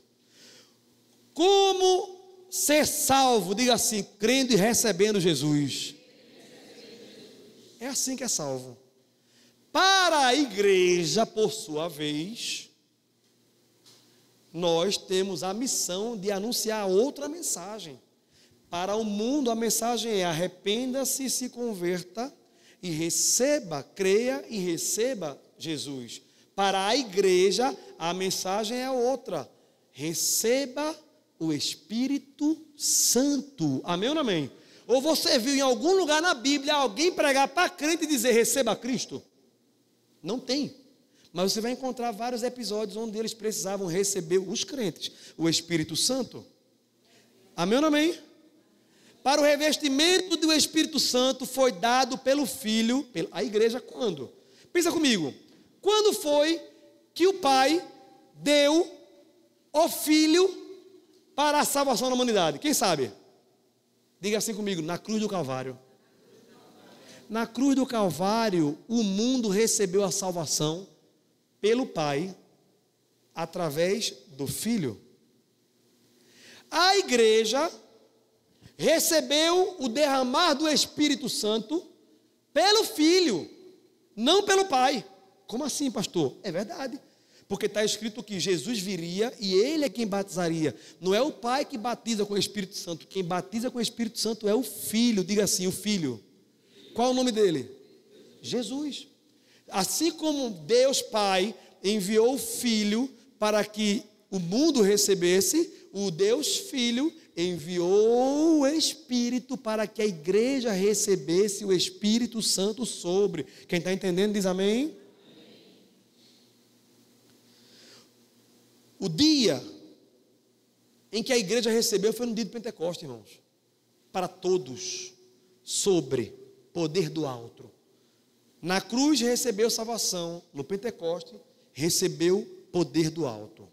Como ser salvo? Diga assim: crendo e recebendo Jesus. É assim que é salvo. Para a igreja, por sua vez, nós temos a missão de anunciar outra mensagem. Para o mundo, a mensagem é: arrependa-se e se converta e receba, creia e receba Jesus. Para a igreja, a mensagem é outra: receba o Espírito Santo. Amém ou não amém? Ou você viu em algum lugar na Bíblia alguém pregar para crente e dizer receba Cristo? Não tem. Mas você vai encontrar vários episódios onde eles precisavam receber, os crentes, o Espírito Santo. Amém ou não amém? Para o revestimento do Espírito Santo foi dado pelo Filho, a igreja quando? Pensa comigo, quando foi que o Pai deu o Filho para a salvação da humanidade? Quem sabe? Diga assim comigo: na cruz do Calvário. Na cruz do Calvário, o mundo recebeu a salvação pelo Pai, através do Filho. A igreja recebeu o derramar do Espírito Santo pelo Filho, não pelo Pai. Como assim, pastor? É verdade, porque está escrito que Jesus viria e Ele é quem batizaria. Não é o Pai que batiza com o Espírito Santo. Quem batiza com o Espírito Santo é o Filho. Diga assim: o Filho. Qual o nome dele? Jesus. Assim como Deus Pai enviou o Filho para que o mundo recebesse, o Deus Filho enviou o Espírito para que a igreja recebesse o Espírito Santo sobre. Quem está entendendo diz amém? O dia em que a igreja recebeu foi no dia de Pentecostes, irmãos. Para todos, sobre poder do alto. Na cruz recebeu salvação, no Pentecostes recebeu poder do alto.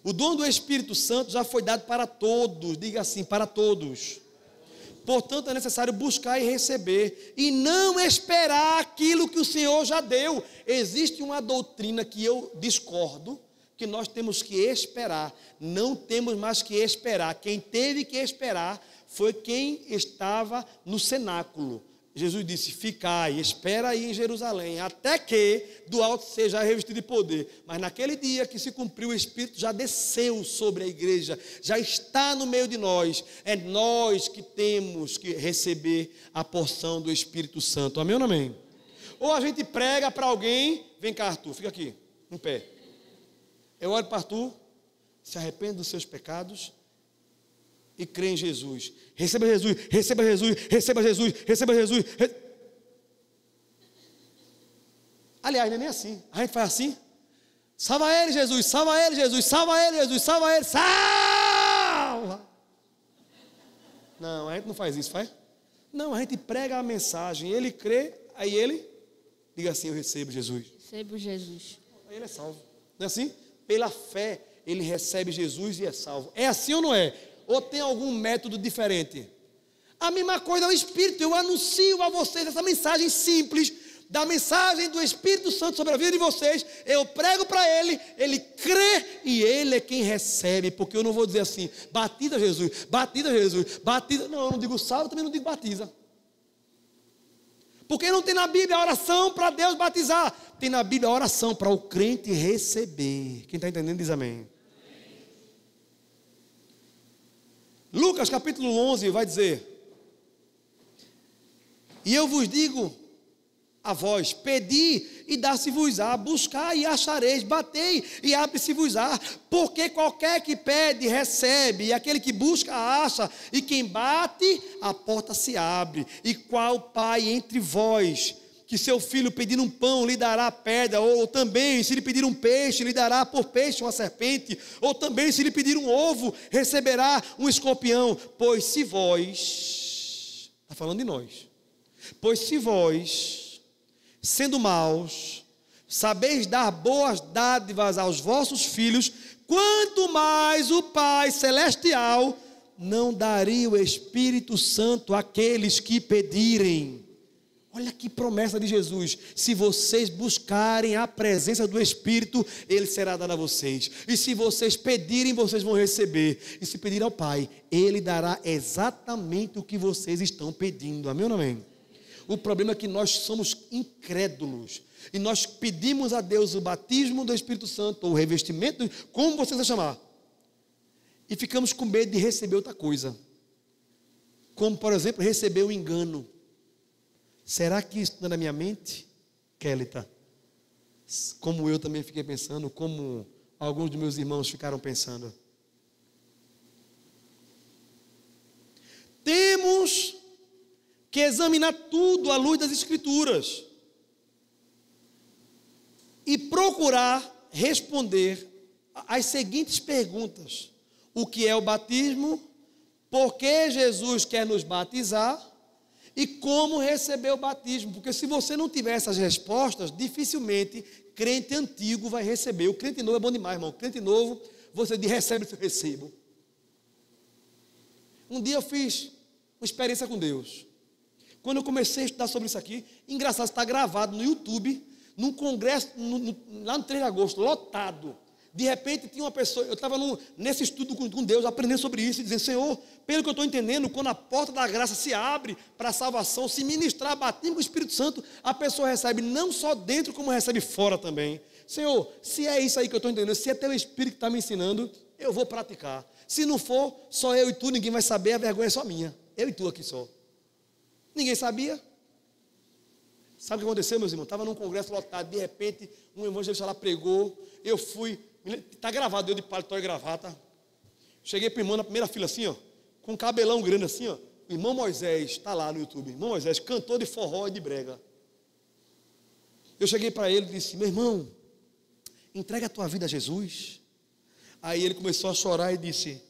O dom do Espírito Santo já foi dado para todos, diga assim, para todos. Portanto, é necessário buscar e receber, e não esperar aquilo que o Senhor já deu. Existe uma doutrina que eu discordo, que nós temos que esperar. Não temos mais que esperar. Quem teve que esperar foi quem estava no cenáculo. Jesus disse: ficai, espera aí em Jerusalém, até que do alto seja revestido de poder. Mas naquele dia que se cumpriu, o Espírito já desceu sobre a igreja, já está no meio de nós. É nós que temos que receber a porção do Espírito Santo. Amém ou não amém? Ou a gente prega para alguém: vem cá, Arthur, fica aqui, em pé. Eu olho para Arthur, se arrepende dos seus pecados e crê em Jesus. Receba Jesus, receba Jesus, receba Jesus, receba Jesus. Aliás, não é nem assim. A gente faz assim. Salva ele, Jesus, salva ele, Jesus, salva ele, Jesus, salva ele, salva. Não, a gente não faz isso, faz? Não, a gente prega a mensagem, ele crê, aí ele diga assim: eu recebo Jesus. Recebo Jesus. Aí ele é salvo. Não é assim? Pela fé, ele recebe Jesus e é salvo. É assim ou não é? Ou tem algum método diferente? A mesma coisa é o Espírito. Eu anuncio a vocês essa mensagem simples, da mensagem do Espírito Santo sobre a vida de vocês. Eu prego para ele crê e ele é quem recebe. Porque eu não vou dizer assim: batiza Jesus, batiza Jesus, batiza. Não, eu não digo salva, também não digo batiza. Porque não tem na Bíblia a oração para Deus batizar. Tem na Bíblia a oração para o crente receber. Quem está entendendo diz amém. Lucas capítulo 11 vai dizer: e eu vos digo a vós, pedi e dá-se-vos-á, buscai e achareis, batei e abre-se-vos-á, porque qualquer que pede, recebe, e aquele que busca, acha, e quem bate, a porta se abre. E qual pai entre vós, que seu filho pedir um pão, lhe dará pedra, ou também, se lhe pedir um peixe, lhe dará por peixe uma serpente, ou também, se lhe pedir um ovo, receberá um escorpião? Pois se vós, está falando de nós, pois se vós, sendo maus, sabeis dar boas dádivas aos vossos filhos, quanto mais o Pai Celestial não daria o Espírito Santo àqueles que pedirem. Olha que promessa de Jesus: se vocês buscarem a presença do Espírito, Ele será dado a vocês, e se vocês pedirem, vocês vão receber, e se pedir ao Pai, Ele dará exatamente o que vocês estão pedindo. Amém ou não amém? O problema é que nós somos incrédulos, e nós pedimos a Deus o batismo do Espírito Santo, ou o revestimento, como você vai chamar, e ficamos com medo de receber outra coisa, como por exemplo, receber o engano. Será que isso está na minha mente, Kélita? Como eu também fiquei pensando, como alguns dos meus irmãos ficaram pensando. Temos que examinar tudo à luz das Escrituras e procurar responder as seguintes perguntas: o que é o batismo? Por que Jesus quer nos batizar? E como receber o batismo? Porque se você não tiver essas respostas, dificilmente crente antigo vai receber. O crente novo é bom demais, irmão. O crente novo, você diz: recebe, eu recebo. Um dia eu fiz uma experiência com Deus. Quando eu comecei a estudar sobre isso aqui, engraçado, está gravado no YouTube, num congresso, lá no 3 de agosto, lotado. De repente tinha uma pessoa, eu estava nesse estudo com Deus, aprendendo sobre isso, e dizendo: Senhor, pelo que eu estou entendendo, quando a porta da graça se abre para a salvação, se ministrar batismo com o Espírito Santo, a pessoa recebe não só dentro, como recebe fora também. Senhor, se é isso aí que eu estou entendendo, se é teu Espírito que está me ensinando, eu vou praticar. Se não for, só eu e tu, ninguém vai saber, a vergonha é só minha. Eu e tu aqui só. Ninguém sabia. Sabe o que aconteceu, meus irmãos? Estava num congresso lotado, de repente, um evangelista lá pregou, eu fui, está gravado, eu de paletó e gravata. Cheguei para o irmão na primeira fila assim, ó, com um cabelão grande assim, ó. O irmão Moisés, está lá no YouTube, irmão Moisés, cantor de forró e de brega. Eu cheguei para ele e disse: meu irmão, entrega a tua vida a Jesus. Aí ele começou a chorar e disse: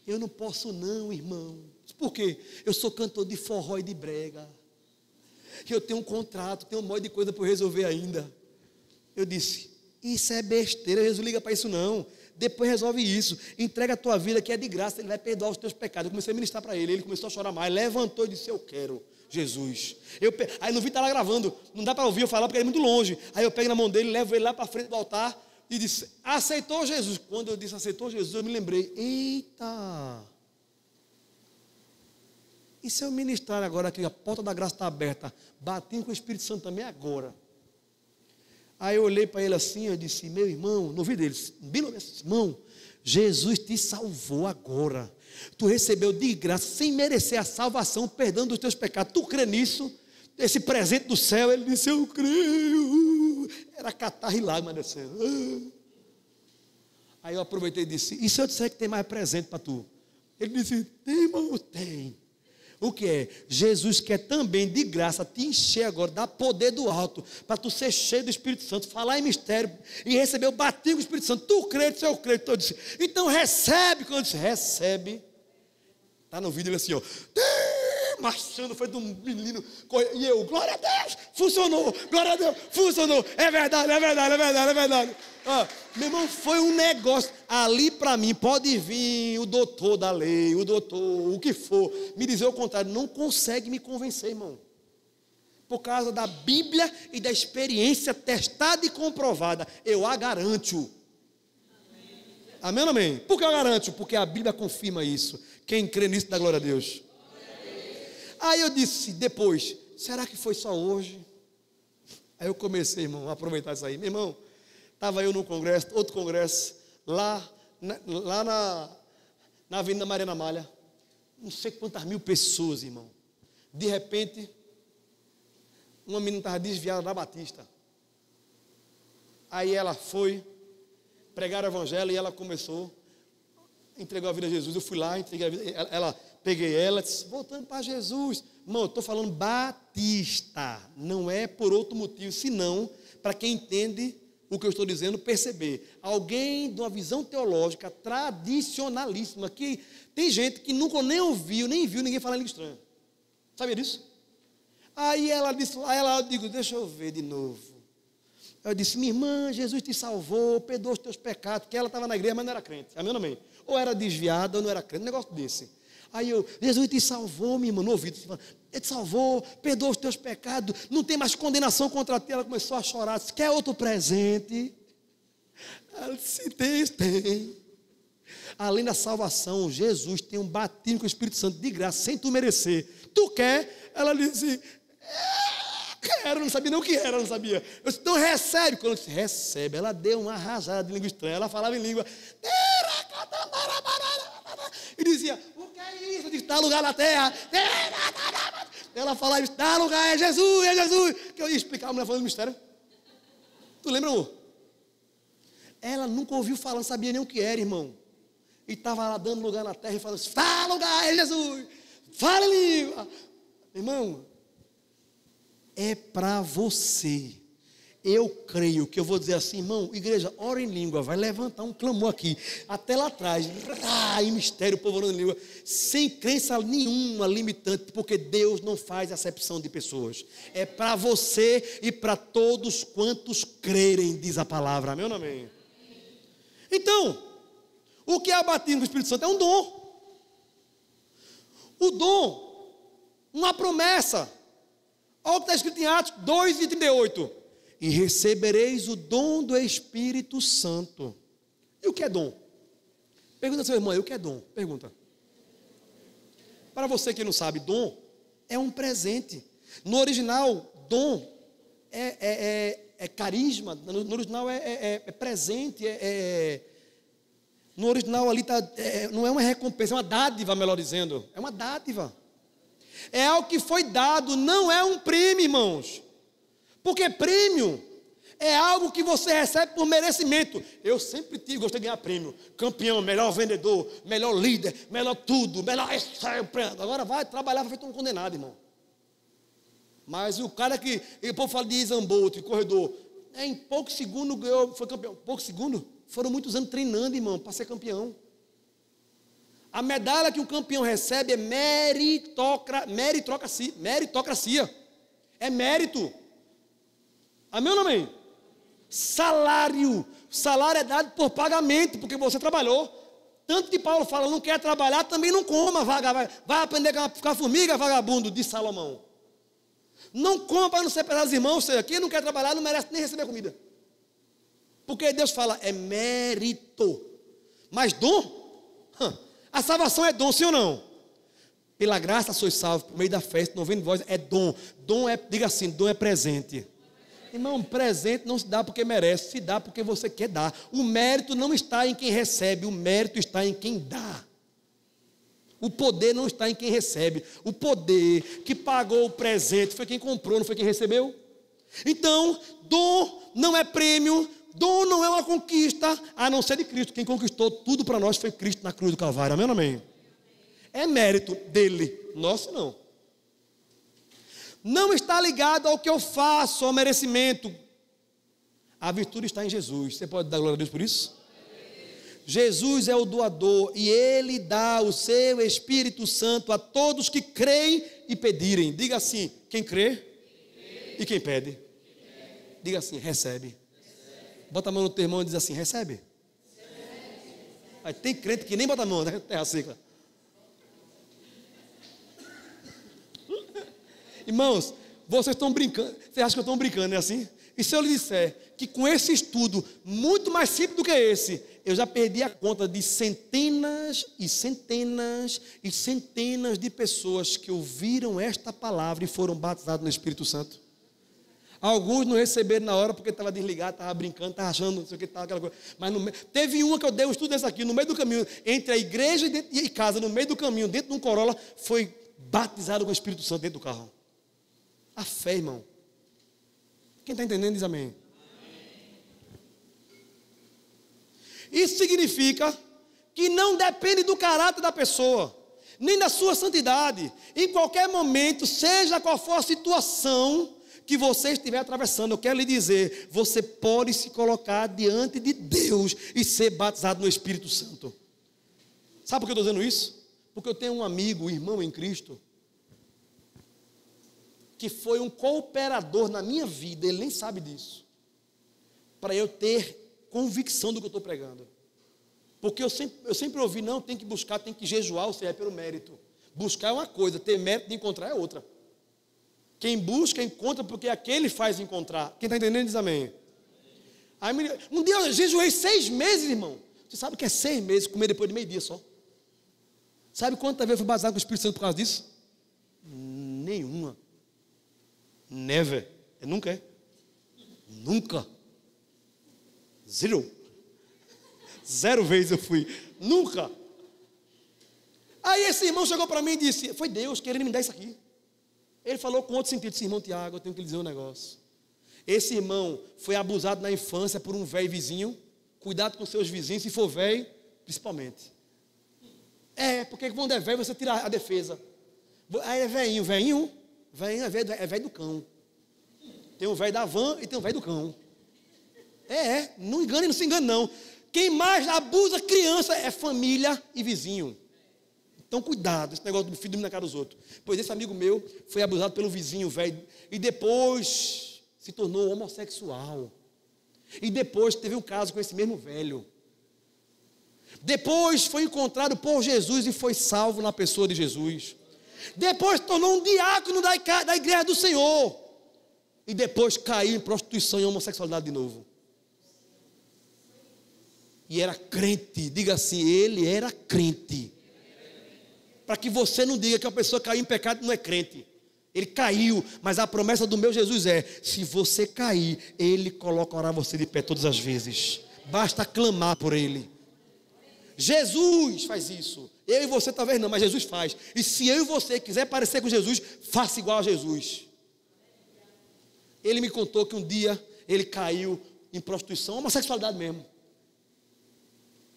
eu não posso não, irmão. Por quê? Eu sou cantor de forró e de brega. Eu tenho um contrato, tenho um monte de coisa para resolver ainda. Eu disse: isso é besteira, Jesus liga para isso não. Depois resolve isso. Entrega a tua vida que é de graça, Ele vai perdoar os teus pecados. Eu comecei a ministrar para ele, ele começou a chorar mais, levantou e disse: eu quero Jesus. Aí no vídeo está lá gravando, não dá para ouvir eu falar porque é muito longe. Aí eu pego na mão dele, levo ele lá para frente do altar e disse: aceitou Jesus. Quando eu disse aceitou Jesus, eu me lembrei: eita! E se eu ministrar agora que a porta da graça está aberta, batendo com o Espírito Santo também agora? Aí eu olhei para ele assim, eu disse: meu irmão, no ouvido dele, irmão, Jesus te salvou agora. Tu recebeu de graça, sem merecer a salvação, perdão dos teus pecados. Tu crê nisso? Esse presente do céu? Ele disse: eu creio. Era catarro e lágrima descendo. Aí eu aproveitei e disse: e se eu disser que tem mais presente para tu? Ele disse: tem, irmão, tem. O que é? Jesus quer também, de graça, te encher agora, dar poder do alto, para tu ser cheio do Espírito Santo, falar em mistério e receber o batismo do Espírito Santo. Tu crê, eu creio. Então eu disse, então recebe. Quando eu disse, recebe. Está no vídeo ele assim, ó. Marchando, foi de um menino. E eu, glória a Deus, funcionou. Glória a Deus, funcionou. É verdade. Meu irmão, foi um negócio. Ali para mim, pode vir o doutor da lei, o doutor, o que for, me dizer o contrário, não consegue me convencer, irmão. Por causa da Bíblia e da experiência testada e comprovada, eu a garanto. Amém ou amém? Por que eu garanto? Porque a Bíblia confirma isso. Quem crê nisso dá glória a Deus. Aí eu disse depois, será que foi só hoje? Aí eu comecei, irmão, a aproveitar isso aí. Meu irmão, estava eu num congresso, outro congresso, lá na Avenida Mariana Malha. Não sei quantas mil pessoas, irmão. De repente, uma menina estava desviada da Batista. Aí ela foi pregar o evangelho e ela começou, entregou a vida a Jesus. Eu fui lá, entreguei a vida, peguei ela, disse, voltando para Jesus. Irmão, eu estou falando batista, não é por outro motivo, senão para quem entende o que eu estou dizendo, perceber. Alguém de uma visão teológica tradicionalíssima, que tem gente que nunca nem ouviu, nem viu ninguém falar em língua estranha. Sabia disso? Aí ela disse, eu digo, deixa eu ver de novo. Eu disse, minha irmã, Jesus te salvou, perdoa os teus pecados, porque ela estava na igreja, mas não era crente. Amém ou não amém? Ou era desviada ou não era crente, um negócio desse. Aí eu, Jesus te salvou, minha irmã, no ouvido, ele te salvou, perdoa os teus pecados, não tem mais condenação contra ti. Ela começou a chorar, disse, quer outro presente? Ela disse, tem. Além da salvação, Jesus tem um batismo com o Espírito Santo de graça, sem tu merecer. Tu quer? Ela disse, quero, não sabia nem o que era, não sabia. Eu disse, então recebe. Quando eu disse, recebe, ela deu uma rajada de língua estranha, ela falava em língua, e dizia, o que é isso? Eu disse, dá lugar na terra. Ela falava, dá lugar, é Jesus. Que eu ia explicar a mulher falando mistério. Tu lembra, amor? Ela nunca ouviu falar, não sabia nem o que era, irmão. E estava lá dando lugar na terra e falando, dá lugar, é Jesus. Fala em língua. Irmão, é para você. Eu creio que eu vou dizer assim, irmão, igreja, ora em língua, vai levantar um clamor aqui, até lá atrás, em mistério, o povo orando em língua, sem crença nenhuma limitante, porque Deus não faz acepção de pessoas. É para você e para todos quantos crerem, diz a palavra, amém ou não amém? Então, o que é a batismo do Espírito Santo? É um dom. O dom, uma promessa. Olha o que está escrito em Atos 2:38. E recebereis o dom do Espírito Santo. E o que é dom? Pergunta ao seu irmão, o que é dom? Pergunta. Para você que não sabe, dom é um presente. No original, dom é carisma. No original é presente. No original ali não é uma recompensa, é uma dádiva, melhor dizendo. É uma dádiva. É algo que foi dado, não é um prêmio, irmãos. Porque prêmio é algo que você recebe por merecimento. Eu sempre gostei de ganhar prêmio. Campeão, melhor vendedor, melhor líder, melhor tudo, melhor... Agora vai trabalhar feito um condenado, irmão. Mas o cara que... O povo fala de Isambolt, corredor. Em poucos segundos ganhou, foi campeão. Poucos segundos? Foram muitos anos treinando, irmão, para ser campeão. A medalha que um campeão recebe é meritocracia. É mérito. Amém ou não amém? Salário é dado por pagamento, porque você trabalhou. Tanto que Paulo fala, não quer trabalhar, também não coma, vai aprender a ficar formiga, vagabundo, de Salomão. Não coma para não ser pesado dos irmãos, ou seja, quem não quer trabalhar não merece nem receber comida. Porque Deus fala, é mérito. Mas dom? A salvação é dom, sim ou não? Pela graça sois salvos, por meio da fé, não vendo vós, é dom. Dom é, diga assim, dom é presente. Irmão, presente não se dá porque merece, se dá porque você quer dar. O mérito não está em quem recebe, o mérito está em quem dá. O poder não está em quem recebe. O poder que pagou o presente foi quem comprou, não foi quem recebeu. Então, dom não é prêmio, dom não é uma conquista, a não ser de Cristo. Quem conquistou tudo para nós foi Cristo na cruz do Calvário. Amém ou não amém? É mérito dele. Nosso não. Não está ligado ao que eu faço, ao merecimento. A virtude está em Jesus. Você pode dar glória a Deus por isso? Jesus é o doador e Ele dá o seu Espírito Santo a todos que creem e pedirem. Diga assim, quem crê e quem pede. Diga assim, recebe. Bota a mão no teu irmão e diz assim, recebe. Aí tem crente que nem bota a mão, né? Terra seca. Irmãos, vocês estão brincando. Vocês acham que eu estou brincando, não é assim? E se eu lhe disser que com esse estudo, muito mais simples do que esse, eu já perdi a conta de centenas e centenas e centenas de pessoas que ouviram esta palavra e foram batizados no Espírito Santo. Alguns não receberam na hora porque estava desligado, estava brincando, estava achando, não sei o que, estava aquela coisa. Mas teve uma que eu dei um estudo desse aqui, no meio do caminho, entre a igreja e casa, no meio do caminho, dentro de um Corolla, foi batizado com o Espírito Santo dentro do carro. A fé, irmão. Quem está entendendo diz amém. Isso significa que não depende do caráter da pessoa, nem da sua santidade. Em qualquer momento, seja qual for a situação que você estiver atravessando, eu quero lhe dizer, você pode se colocar diante de Deus e ser batizado no Espírito Santo. Sabe por que eu estou dizendo isso? Porque eu tenho um amigo, um irmão em Cristo, que foi um cooperador na minha vida, ele nem sabe disso, para eu ter convicção do que eu estou pregando. Porque eu sempre ouvi, não, tem que buscar, tem que jejuar, ou seja, é pelo mérito. Buscar é uma coisa, ter mérito de encontrar é outra. Quem busca, encontra, porque aquele faz encontrar. Quem está entendendo diz amém. Aí, um dia eu jejuei 6 meses, irmão. Você sabe o que é 6 meses, comer depois de meio-dia só? Sabe quantas vezes eu fui batizado com o Espírito Santo por causa disso? Nenhuma. Never. Nunca é? Nunca. 0 vezes eu fui. Nunca. Aí esse irmão chegou para mim e disse, foi Deus querendo me dar isso aqui. Ele falou com outro sentido, disse, irmão Tiago, eu tenho que lhe dizer um negócio. Esse irmão foi abusado na infância por um velho vizinho. Cuidado com seus vizinhos, se for velho, principalmente. Porque quando é velho, você tira a defesa. Aí é velhinho é velho do cão. Tem um velho da van e tem um velho do cão. Não engane, não se engane não. Quem mais abusa criança é família e vizinho. Então cuidado, esse negócio do filho dormir na cara dos outros. Pois esse amigo meu foi abusado pelo vizinho velho e depois se tornou homossexual. E depois teve um caso com esse mesmo velho. Depois foi encontrado por Jesus e foi salvo na pessoa de Jesus. Depois tornou um diácono da igreja do Senhor. E depois caiu em prostituição e homossexualidade de novo. E era crente, diga assim, ele era crente. Para que você não diga que a pessoa caiu em pecado e não é crente. Ele caiu, mas a promessa do meu Jesus é, se você cair, Ele colocará você de pé todas as vezes. Basta clamar por Ele. Jesus faz isso. Eu e você talvez não, mas Jesus faz. E se eu e você quiser parecer com Jesus, faça igual a Jesus. Ele me contou que um dia ele caiu em prostituição, homossexualidade mesmo.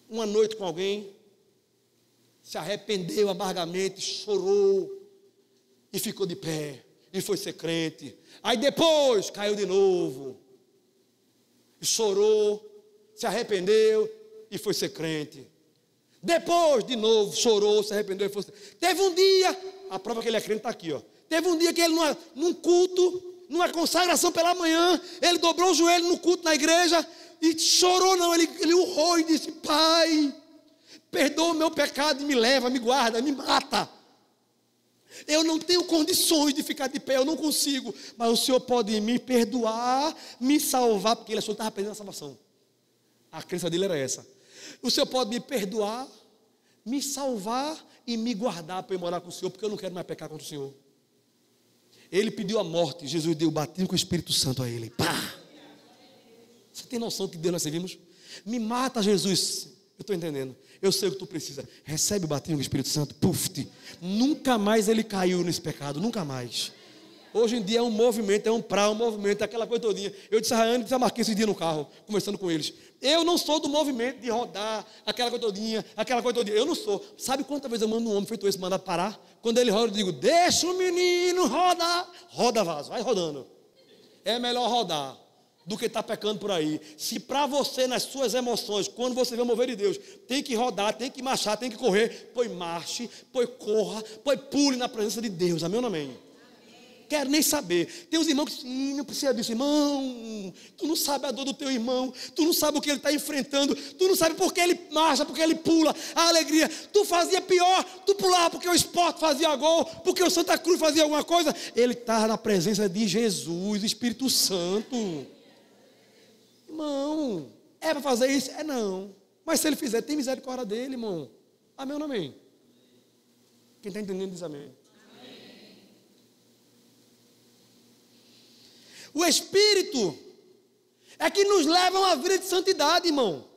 Uma noite com alguém, se arrependeu amargamente, chorou e ficou de pé e foi ser crente. Aí depois caiu de novo e chorou, se arrependeu e foi ser crente. Depois de novo chorou, se arrependeu e foi ser crente. Teve um dia, a prova que ele é crente está aqui, ó. Teve um dia que ele num culto, numa consagração pela manhã, ele dobrou o joelho no culto na igreja e chorou não, ele urrou e disse, Pai, perdoa o meu pecado e me leva, me guarda, me mata. Eu não tenho condições de ficar de pé, eu não consigo. Mas o Senhor pode me perdoar, me salvar, porque ele achou que estava perdendo a salvação. A crença dele era essa. O Senhor pode me perdoar, me salvar e me guardar para eu morar com o Senhor, porque eu não quero mais pecar contra o Senhor. Ele pediu a morte, Jesus deu o batismo com o Espírito Santo a ele. Pá! Você tem noção que Deus nós servimos? Me mata, Jesus. Eu estou entendendo. Eu sei o que tu precisa. Recebe o batismo do Espírito Santo. Puf! Nunca mais ele caiu nesse pecado. Nunca mais. Hoje em dia é um movimento, um movimento, aquela coisa todinha. Eu disse a Rayane e disse a Marquinhos esse dia no carro, conversando com eles. Eu não sou do movimento de rodar, aquela coisa todinha. Eu não sou. Sabe quantas vezes eu mando um homem feito esse, mandar parar? Quando ele roda, eu digo, deixa o menino rodar. Roda, vaso, vai rodando. É melhor rodar do que estar pecando por aí. Se para você, nas suas emoções, quando você vê o mover de Deus, tem que rodar, tem que marchar, tem que correr, pois marche, pois corra, pois pule na presença de Deus. Amém ou não amém? Quero nem saber. Tem uns irmãos que dizem, não precisa disso. Irmão, tu não sabe a dor do teu irmão, tu não sabe o que ele está enfrentando, tu não sabe por que ele marcha, por que ele pula, a alegria. Tu fazia pior, tu pulava porque o Sport fazia gol, porque o Santa Cruz fazia alguma coisa. Ele está na presença de Jesus, Espírito Santo. Irmão, é para fazer isso? É não. Mas se ele fizer, tem misericórdia dele, irmão. Amém ou não amém? Quem está entendendo diz amém. O Espírito é que nos leva a uma vida de santidade, irmão.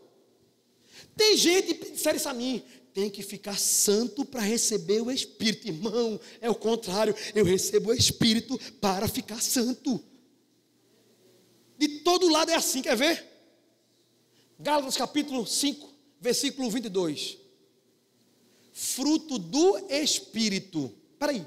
Tem gente que disseram isso a mim, tem que ficar santo para receber o Espírito. Irmão, é o contrário, eu recebo o Espírito para ficar santo. De todo lado é assim, quer ver? Gálatas capítulo 5, versículo 22. Fruto do Espírito. Peraí.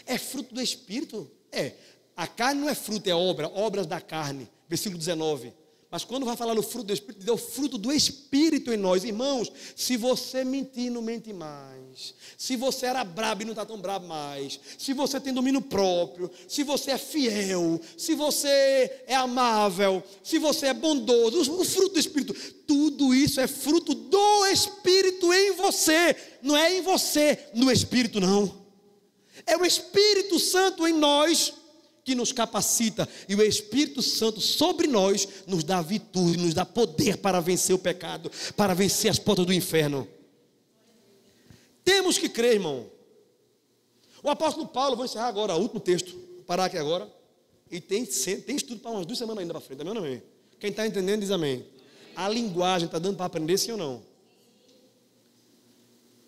É fruto do Espírito? É. A carne não é fruto, é obras da carne, versículo 19. Mas quando vai falar no fruto do Espírito, é o fruto do Espírito em nós. Irmãos, se você mentir, não mente mais. Se você era brabo e não está tão brabo mais. Se você tem domínio próprio. Se você é fiel. Se você é amável. Se você é bondoso. O fruto do Espírito. Tudo isso é fruto do Espírito em você. Não é em você, no Espírito não. É o Espírito Santo em nós que nos capacita, e o Espírito Santo sobre nós nos dá virtude, nos dá poder para vencer o pecado, para vencer as portas do inferno. Temos que crer, irmão. O apóstolo Paulo, vou encerrar agora, o último texto, vou parar aqui agora, e tem estudo para umas 2 semanas ainda para frente, amém ou não amém? Quem está entendendo diz amém. A linguagem está dando para aprender, sim ou não?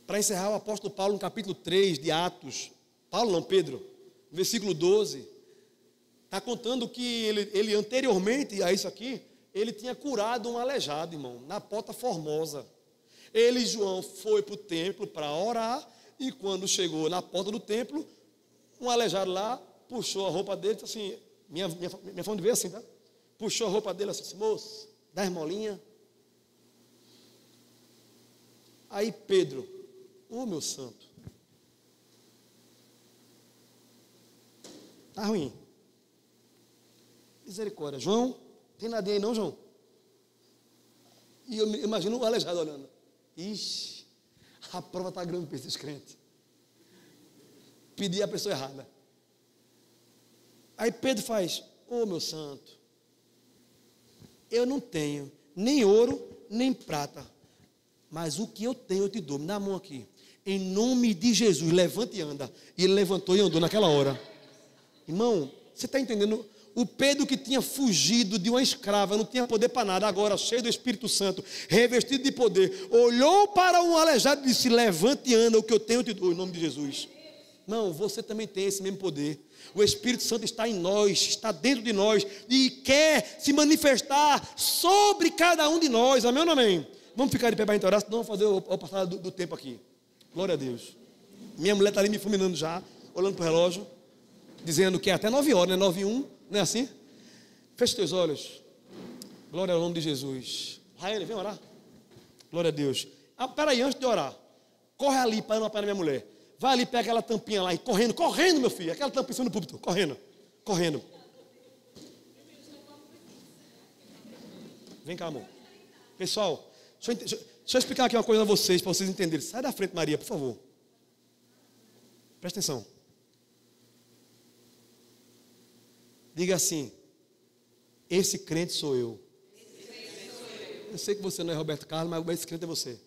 Para encerrar, o apóstolo Paulo, no capítulo 3 de Atos, Paulo não, Pedro, versículo 12, está contando que ele anteriormente a isso aqui, ele tinha curado um aleijado, irmão, na Porta Formosa. Ele, João, foi para o templo para orar, e quando chegou na porta do templo, um aleijado lá, puxou a roupa dele, disse assim, minha forma de ver assim, tá? Puxou a roupa dele assim, moço, dá esmolinha. Aí Pedro, meu santo, tá ruim. Misericórdia. João, tem nada aí não, João? E eu imagino o aleijado olhando. Ixi, a prova está grande para esses crentes. Pedi a pessoa errada. Aí Pedro faz, meu santo, eu não tenho nem ouro, nem prata, mas o que eu tenho eu te dou. Me dá a mão aqui. Em nome de Jesus, levante e anda. E ele levantou e andou naquela hora. Irmão, você está entendendo? O Pedro que tinha fugido de uma escrava, não tinha poder para nada, agora cheio do Espírito Santo, revestido de poder, olhou para um aleijado e disse, levante e anda, o que eu tenho eu te dou, em nome de Jesus. Não, você também tem esse mesmo poder. O Espírito Santo está em nós, está dentro de nós, e quer se manifestar sobre cada um de nós, amém ou não amém? Vamos ficar de pé para orar, senão vamos fazer o passar do tempo aqui. Glória a Deus. Minha mulher está ali me fulminando já, olhando para o relógio, dizendo que é até 9 horas, né? 9h01, não é assim? Feche teus olhos. Glória ao nome de Jesus. Raeli, vem orar. Glória a Deus. Peraí, antes de orar, corre ali para não apanhar minha mulher. Vai ali, pega aquela tampinha lá e correndo, meu filho. Aquela tampinha no púlpito, correndo. Vem cá, amor. Pessoal, deixa eu explicar aqui uma coisa a vocês, para vocês entenderem. Sai da frente, Maria, por favor. Presta atenção. Diga assim, esse crente sou eu. Eu sei que você não é Roberto Carlos, mas esse crente é você.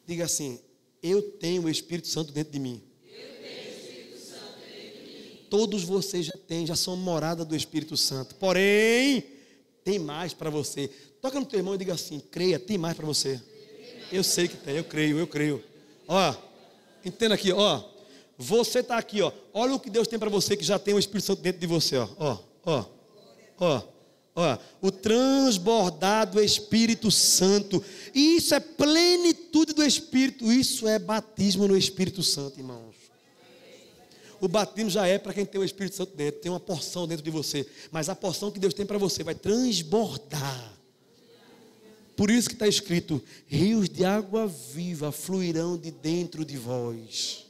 Diga assim, eu tenho o Espírito Santo dentro de mim. Todos vocês já são morada do Espírito Santo. Porém, tem mais para você. Toca no teu irmão e diga assim, creia, tem mais para você. Eu sei que tem, eu creio. Ó, entenda aqui, ó. Você está aqui, ó. Olha o que Deus tem para você, que já tem o Espírito Santo dentro de você, ó. O transbordar do Espírito Santo. Isso é plenitude do Espírito. Isso é batismo no Espírito Santo, irmãos. O batismo já é para quem tem o Espírito Santo dentro. Tem uma porção dentro de você. Mas a porção que Deus tem para você vai transbordar. Por isso que está escrito: rios de água viva fluirão de dentro de vós.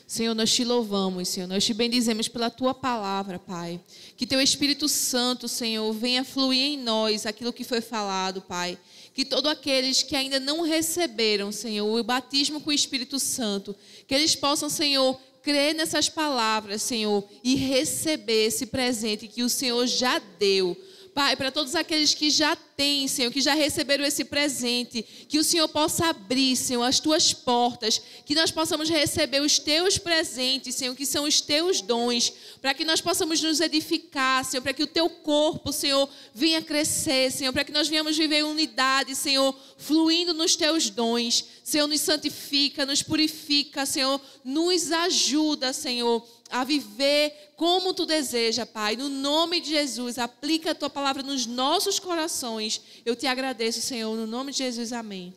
Senhor, nós te louvamos, Senhor, nós te bendizemos pela tua palavra, Pai. Que teu Espírito Santo, Senhor, venha fluir em nós aquilo que foi falado, Pai. Que todos aqueles que ainda não receberam, Senhor, o batismo com o Espírito Santo, que eles possam, Senhor, crer nessas palavras, Senhor, e receber esse presente que o Senhor já deu. Pai, para todos aqueles que já têm, Senhor, que já receberam esse presente, que o Senhor possa abrir, Senhor, as tuas portas, que nós possamos receber os teus presentes, Senhor, que são os teus dons, para que nós possamos nos edificar, Senhor, para que o teu corpo, Senhor, venha crescer, Senhor, para que nós venhamos viver em unidade, Senhor, fluindo nos teus dons. Senhor, nos santifica, nos purifica, Senhor, nos ajuda, Senhor, a viver como tu deseja, Pai. No nome de Jesus, aplica a tua palavra nos nossos corações. Eu te agradeço, Senhor, no nome de Jesus, amém.